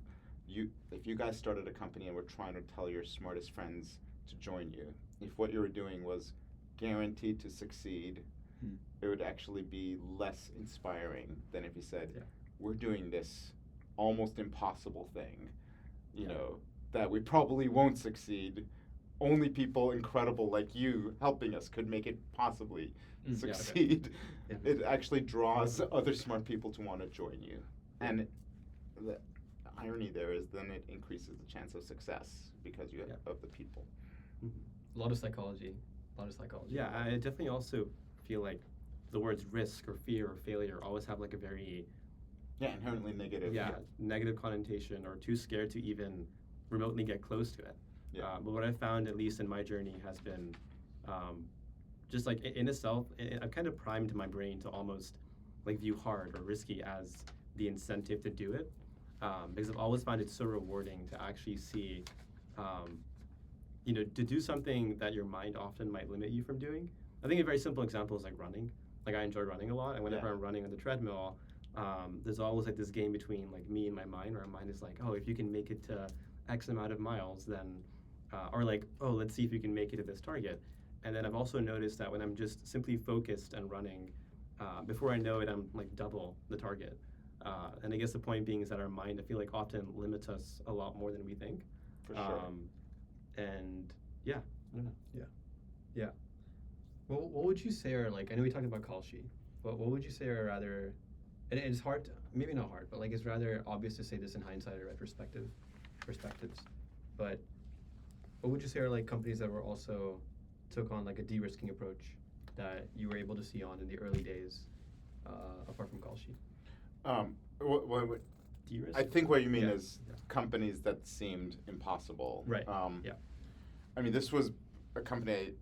if you guys started a company and were trying to tell your smartest friends to join you, if what you were doing was guaranteed to succeed, it would actually be less inspiring than if you said, we're doing this almost impossible thing, that we probably won't succeed. Only people incredible like you helping us could make it possibly succeed. It actually draws other smart people to want to join you. And the irony there is then it increases the chance of success because you have of the people. A lot of psychology. Yeah, I definitely also feel like the words risk or fear or failure always have like a very inherently negative. Negative connotation, or too scared to even remotely get close to it. But what I've found, at least in my journey, has been just like in itself, I've kind of primed my brain to almost like view hard or risky as the incentive to do it, because I've always found it so rewarding to actually see, to do something that your mind often might limit you from doing. I think a very simple example is like running. Like I enjoy running a lot, and whenever I'm running on the treadmill, there's always like this game between like me and my mind, where my mind is like, oh, if you can make it to X amount of miles, then, or like, oh, let's see if you can make it to this target. And then I've also noticed that when I'm just simply focused and running, before I know it, I'm like double the target. And I guess the point being is that our mind, I feel like, often limits us a lot more than we think. For sure. And I don't know. Yeah. Well, what would you say are like? I know we talked about Kalshi, but what would you say are rather? And it's hard, maybe not hard, but like it's rather obvious to say this in hindsight or retrospectives. But what would you say are like companies that were also took on like a de-risking approach that you were able to see on in the early days, apart from Kalshi? De-risk? I think what you mean is companies that seemed impossible. Right. I mean, this was a company I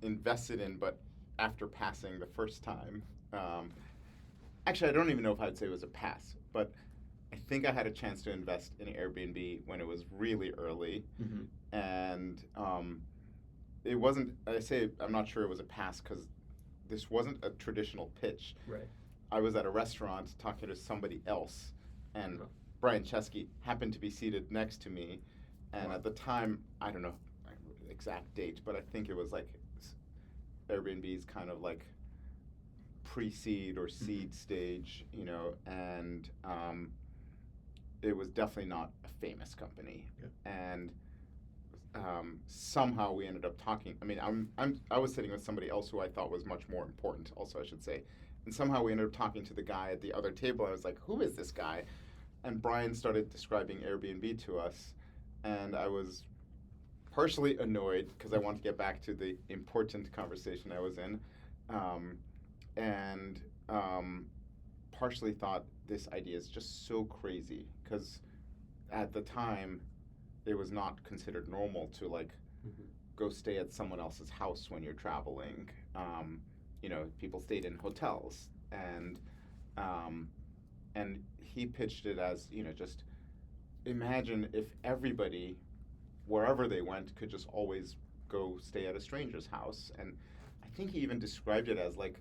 invested in, but after passing the first time. Actually, I don't even know if I'd say it was a pass, but I think I had a chance to invest in Airbnb when it was really early. And it wasn't, I'm not sure it was a pass because this wasn't a traditional pitch. Right. I was at a restaurant talking to somebody else, and Brian Chesky happened to be seated next to me. And at the time, I don't know the exact date, but I think it was like Airbnb's kind of like pre-seed or seed stage, and it was definitely not a famous company. And somehow we ended up talking. I mean, I was sitting with somebody else who I thought was much more important, also, I should say. And somehow we ended up talking to the guy at the other table. I was like, who is this guy? And Brian started describing Airbnb to us, and I was partially annoyed because I wanted to get back to the important conversation I was in, and partially thought this idea is just so crazy because at the time it was not considered normal to like go stay at someone else's house when you're traveling. People stayed in hotels, and he pitched it as, just imagine if everybody, wherever they went, could just always go stay at a stranger's house. And I think he even described it as like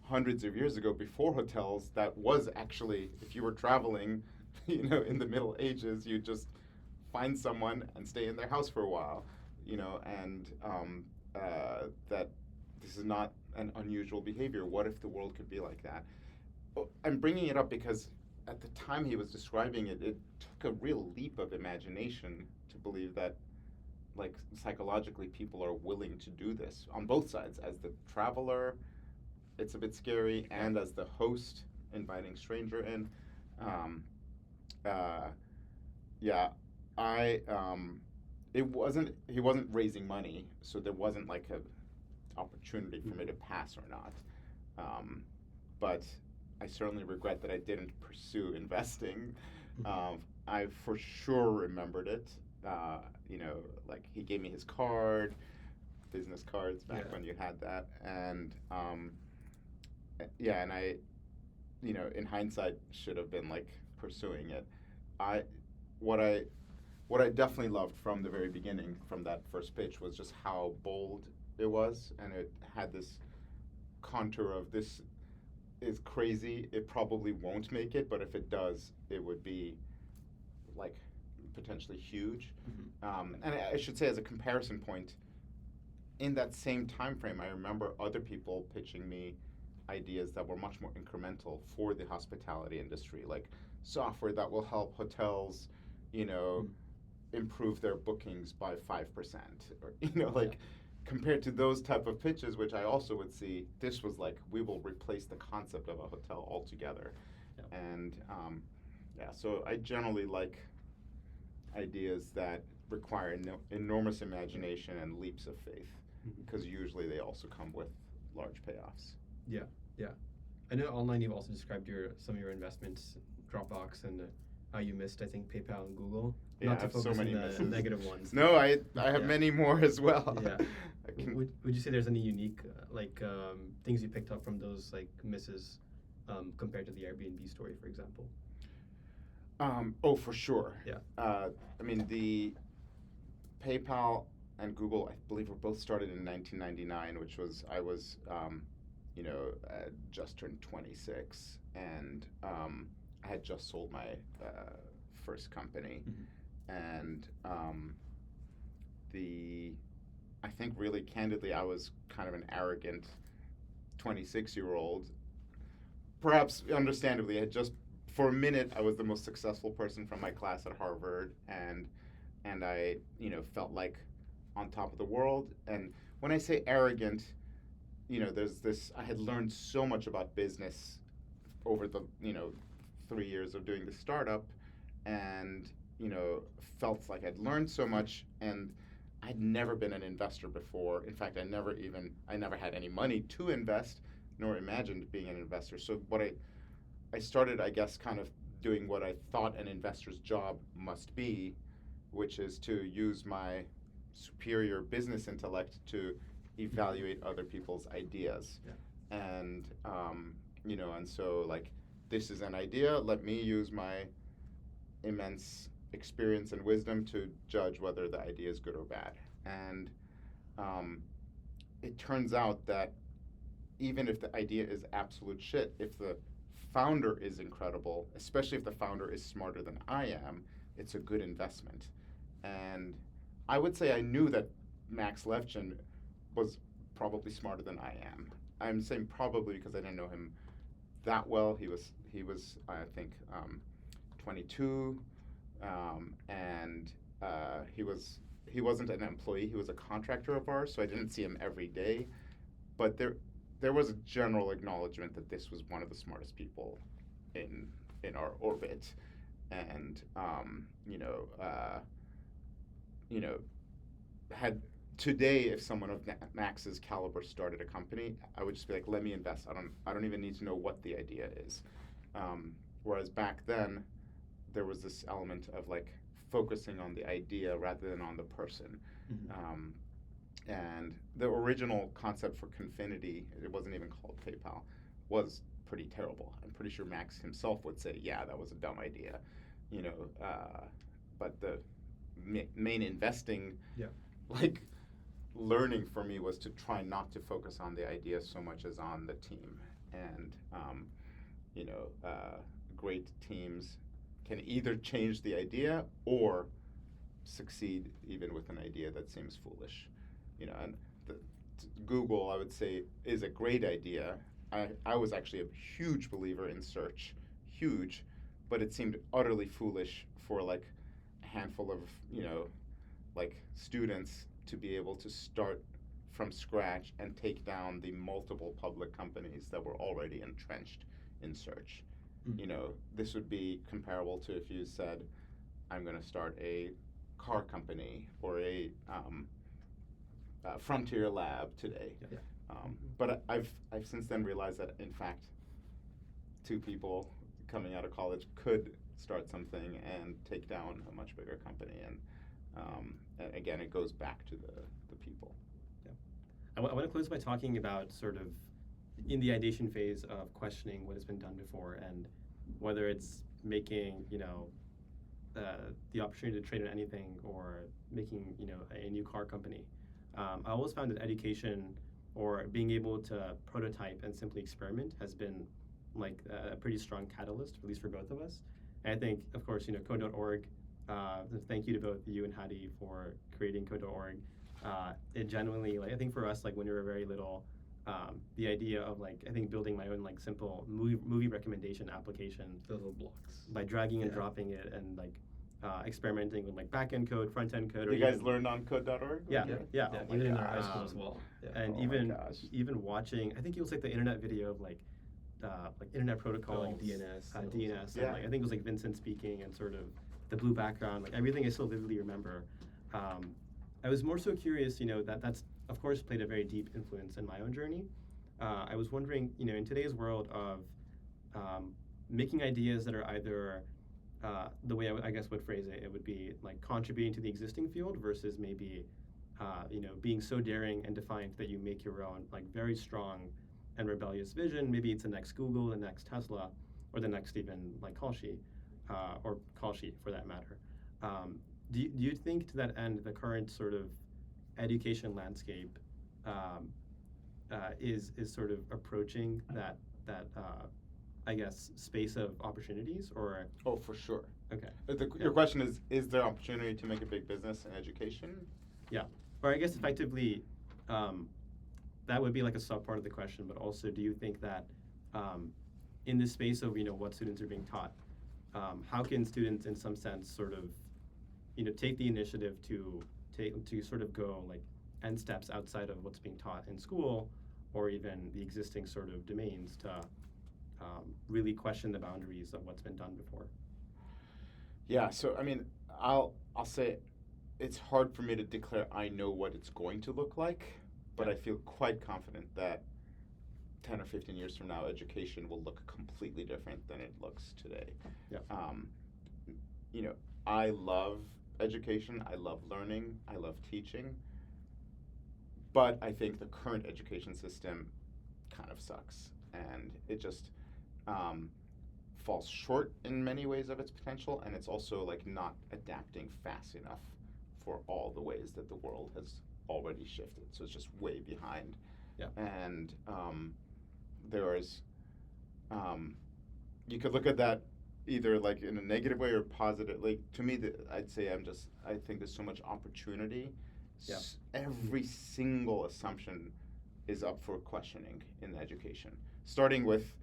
hundreds of years ago, before hotels, that was actually, if you were traveling, in the Middle Ages, you'd just find someone and stay in their house for a while, and that this is not an unusual behavior. What if the world could be like that? I'm bringing it up because at the time he was describing it, it took a real leap of imagination to believe that, like, psychologically people are willing to do this on both sides. As the traveler, it's a bit scary, and as the host, inviting stranger in. He wasn't raising money, so there wasn't like a opportunity for me to pass or not. But I certainly regret that I didn't pursue investing. I for sure remembered it. Like he gave me his card, business cards back when you had that, and and I, in hindsight, should have been like pursuing it. I what I what I definitely loved from the very beginning, from that first pitch, was just how bold it was, and it had this contour of, this is crazy. It probably won't make it, but if it does, it would be like potentially huge. And I should say, as a comparison point, in that same time frame, I remember other people pitching me ideas that were much more incremental for the hospitality industry, like software that will help hotels, you know, improve their bookings by 5%, or, you know, like, compared to those type of pitches, which I also would see, this was like, we will replace the concept of a hotel altogether. And yeah, so I generally like ideas that require enormous imagination and leaps of faith, because usually they also come with large payoffs. Yeah. I know online you've also described some of your investments, Dropbox, and how you missed, I think, PayPal and Google. Yeah, Not I to have so focus many on the misses. negative ones. No, I have Yeah. many more as well. Yeah. I Would you say there's any unique things you picked up from those like misses compared to the Airbnb story, for example? Oh, for sure. Yeah. I mean, the PayPal and Google, I believe, were both started in 1999, which was, I was, just turned 26, and I had just sold my first company, and I think really candidly, I was kind of an arrogant 26-year-old. Perhaps understandably, for a minute, I was the most successful person from my class at Harvard, and I, felt like on top of the world. And when I say arrogant, there's this, I had learned so much about business over the, 3 years of doing the startup, and, felt like I'd learned so much, and I'd never been an investor before. In fact, I never had any money to invest, nor imagined being an investor. So what I started, I guess, kind of doing what I thought an investor's job must be, which is to use my superior business intellect to evaluate other people's ideas. Yeah. And, and so, like, this is an idea, let me use my immense experience and wisdom to judge whether the idea is good or bad. And it turns out that even if the idea is absolute shit, if the founder is incredible, especially if the founder is smarter than I am, it's a good investment. And I would say I knew that Max Levchin was probably smarter than I am. I'm saying probably because I didn't know him that well. He was I think 22, and he wasn't an employee. He was a contractor of ours, so I didn't see him every day. But there was a general acknowledgement that this was one of the smartest people in our orbit, and had today, if someone of Max's caliber started a company, I would just be like, let me invest. I don't even need to know what the idea is. Whereas back then, there was this element of like focusing on the idea rather than on the person. And the original concept for Confinity, it wasn't even called PayPal, was pretty terrible. I'm pretty sure Max himself would say, yeah, that was a dumb idea, but the main investing, like, learning for me was to try not to focus on the idea so much as on the team. And, great teams can either change the idea or succeed even with an idea that seems foolish. And Google, I would say, is a great idea. I was actually a huge believer in search, but it seemed utterly foolish for like a handful of, students to be able to start from scratch and take down the multiple public companies that were already entrenched in search. This would be comparable to if you said, I'm going to start a car company or a frontier lab today. But I've since then realized that, in fact, two people coming out of college could start something and take down a much bigger company. And again, it goes back to the people. I want to close by talking about sort of in the ideation phase of questioning what has been done before, and whether it's making, the opportunity to trade on anything or making a new car company. I always found that education or being able to prototype and simply experiment has been like a pretty strong catalyst, at least for both of us. And I think, of course, Code.org. Thank you to both you and Hadi for creating Code.org. It genuinely, I think for us, when we were very little, the idea of I think building my own simple movie recommendation application, Those little blocks. by dragging and dropping it and experimenting with back-end code, front-end code. You guys learned on Code.org? Yeah. Oh my even in gosh. high school as well. Yeah. And even watching, I think it was the internet video of internet protocol, DNS. DNS. Yeah. And I think it was Vincent speaking and sort of the blue background, everything I still vividly remember. I was more so curious, that's of course played a very deep influence in my own journey. I was wondering, in today's world of making ideas that are either the way I guess would phrase it would be contributing to the existing field versus maybe being so daring and defiant that you make your own very strong and rebellious vision. Maybe it's the next Google, the next Tesla, or the next even Kalshi, or Kalshi for that matter. Do you think to that end the current sort of education landscape is sort of approaching that I guess space of opportunities, or? Oh, for sure. Okay. Your question is there opportunity to make a big business in education? Yeah. Or I guess effectively, that would be a sub part of the question, but also do you think that in this space of what students are being taught, how can students in some sense sort of take the initiative to sort of go end steps outside of what's being taught in school or even the existing sort of domains to really question the boundaries of what's been done before? Yeah, so I mean, I'll say it's hard for me to declare I know what it's going to look like, but I feel quite confident that 10 or 15 years from now, education will look completely different than it looks today. Yeah. I love education. I love learning. I love teaching. But I think the current education system kind of sucks, and it just falls short in many ways of its potential, and it's also not adapting fast enough for all the ways that the world has already shifted. So it's just way behind. Yeah. And there's you could look at that either in a negative way or positive. To me, I'd say I think there's so much opportunity. Yeah. Every single assumption is up for questioning in education, starting with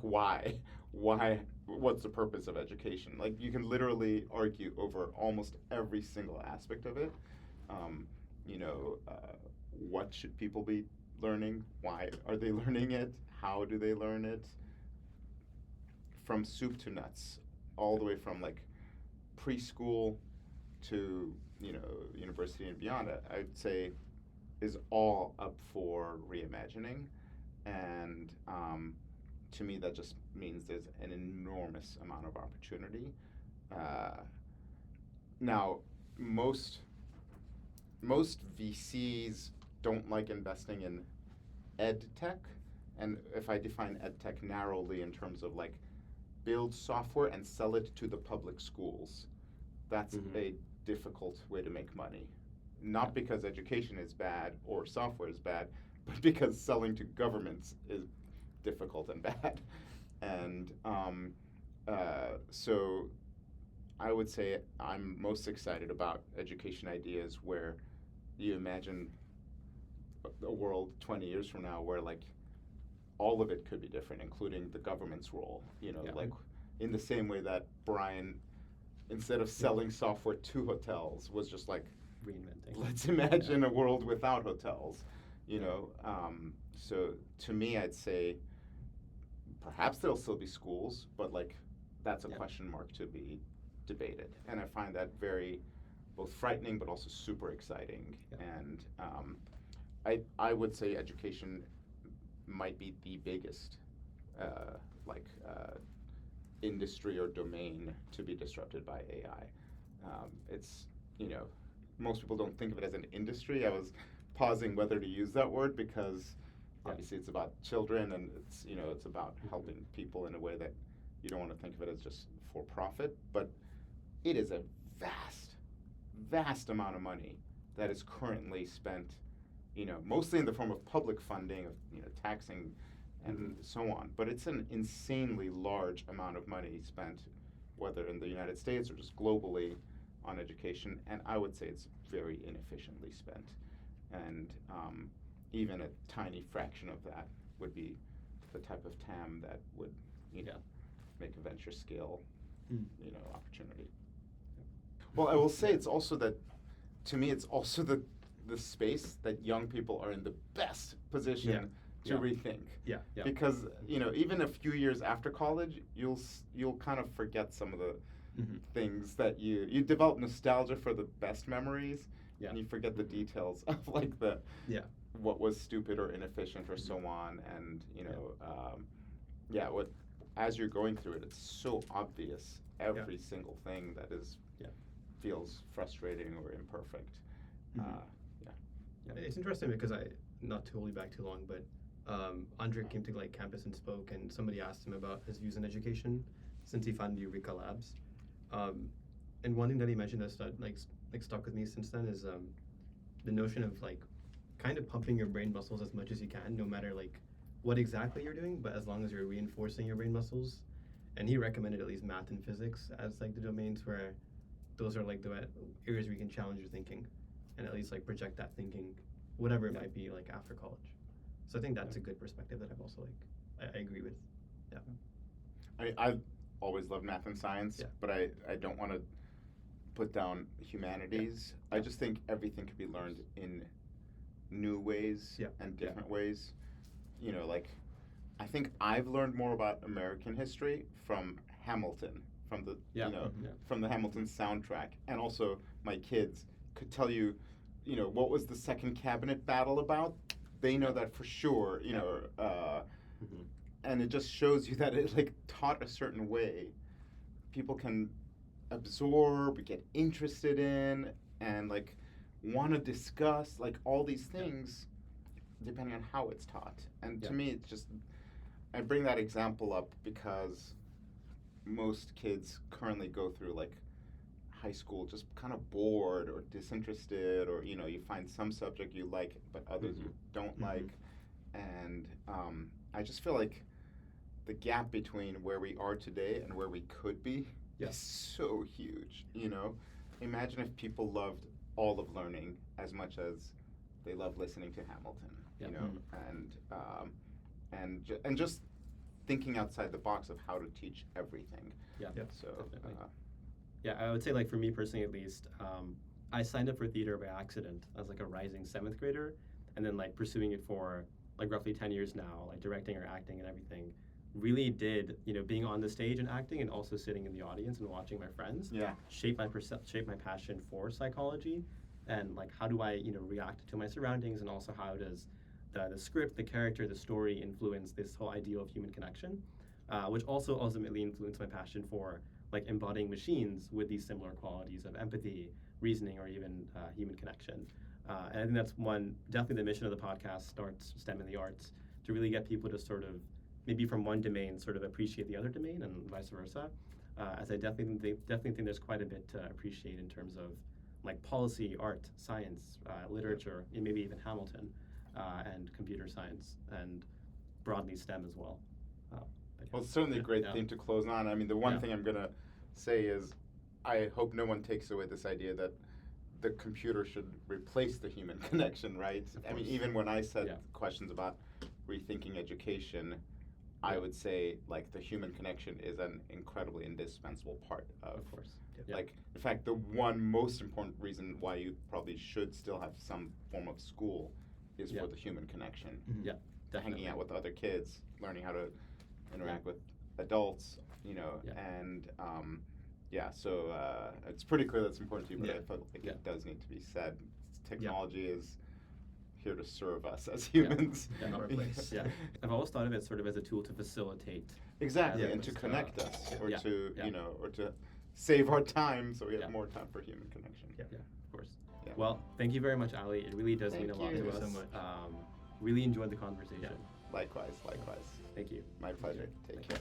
why, what's the purpose of education? You can literally argue over almost every single aspect of it. What should people be learning? Why are they learning it? How do they learn it? From soup to nuts, all the way from preschool to university and beyond, I'd say is all up for reimagining. And to me, that just means there's an enormous amount of opportunity. Now, most VCs don't like investing in ed tech, and if I define ed tech narrowly in terms of build software and sell it to the public schools, that's a difficult way to make money. Not because education is bad or software is bad, but because selling to governments is difficult and bad. And so I would say I'm most excited about education ideas where you imagine a world 20 years from now where all of it could be different, including the government's role. In the same way that Brian, instead of selling software to hotels, was just reinventing. Let's imagine a world without hotels. So to me, I'd say perhaps there'll still be schools, but that's a question mark to be debated. And I find that very both frightening but also super exciting. Yeah. And I would say education might be the biggest industry or domain to be disrupted by AI. It's most people don't think of it as an industry. I was pausing whether to use that word because obviously it's about children and it's about helping people in a way that you don't want to think of it as just for profit. But it is a vast amount of money that is currently spent, mostly in the form of public funding, of taxing and so on. But it's an insanely large amount of money spent, whether in the United States or just globally, on education. And I would say it's very inefficiently spent. And even a tiny fraction of that would be the type of TAM that would, make a venture scale, opportunity. Well, I will say it's also that, to me, it's also the space that young people are in the best position to rethink. Yeah. Because, even a few years after college, you'll kind of forget some of the things that you develop nostalgia for the best memories, and you forget the details of like what was stupid or inefficient or so on. And, as you're going through it, it's so obvious, every single thing that is feels frustrating or imperfect. It's interesting because not to hold you back too long, but Andre came to like campus and spoke, and somebody asked him about his views in education since he founded Eureka Labs. And one thing that he mentioned that stuck with me since then is the notion of like kind of pumping your brain muscles as much as you can, no matter like what exactly you're doing, but as long as you're reinforcing your brain muscles. And he recommended at least math and physics as like the domains where those are like the areas where you can challenge your thinking and at least like project that thinking, whatever it might be, like after college. So I think that's a good perspective that I've also I agree with. I've always loved math and science, but I don't want to put down humanities. I just think everything can be learned in new ways and different ways. Like I think I've learned more about American history from Hamilton, from the from the Hamilton soundtrack, and also my kids could tell you, what was the second cabinet battle about? They know that for sure, and it just shows you that it like taught a certain way. People can absorb, get interested in, and like want to discuss like all these things depending on how it's taught. And to me, it's just, I bring that example up because most kids currently go through like high school just kind of bored or disinterested, or you find some subject you like but others you don't like, and I just feel like the gap between where we are today and where we could be is so huge. Imagine if people loved all of learning as much as they love listening to Hamilton, and just thinking outside the box of how to teach everything. So I would say, like, for me personally at least, I signed up for theater by accident as like a rising 7th grader, and then like pursuing it for like roughly 10 years now, like directing or acting and everything. Really did, being on the stage and acting and also sitting in the audience and watching my friends shape my passion for psychology, and like how do I react to my surroundings, and also how does the script, the character, the story influence this whole ideal of human connection, which also ultimately influenced my passion for like embodying machines with these similar qualities of empathy, reasoning, or even human connection. And I think that's definitely the mission of the podcast, Starts STEM in the Arts, to really get people to sort of maybe from one domain sort of appreciate the other domain and vice versa, as I definitely think there's quite a bit to appreciate in terms of like policy, art, science, literature, and maybe even Hamilton, and computer science, and broadly STEM as well. Well, it's certainly a great theme to close on. I mean, the one thing I'm going to say is I hope no one takes away this idea that the computer should replace the human connection, right? I mean, even when I said questions about rethinking education, I would say like the human connection is an incredibly indispensable part of course. Like, in fact, the one most important reason why you probably should still have some form of school is for the human connection. Hanging out with other kids, learning how to interact with adults, and so it's pretty clear that's important to you, but I feel like it does need to be said. Technology is here to serve us as humans. Not replace. I've always thought of it sort of as a tool to facilitate. Exactly, and to connect us, or to or to save our time so we have more time for human connection. Of course. Well, thank you very much, Ali. It really does mean a lot to us. Thank you so much. Really enjoyed the conversation. Likewise. Thank you. My pleasure. Take care.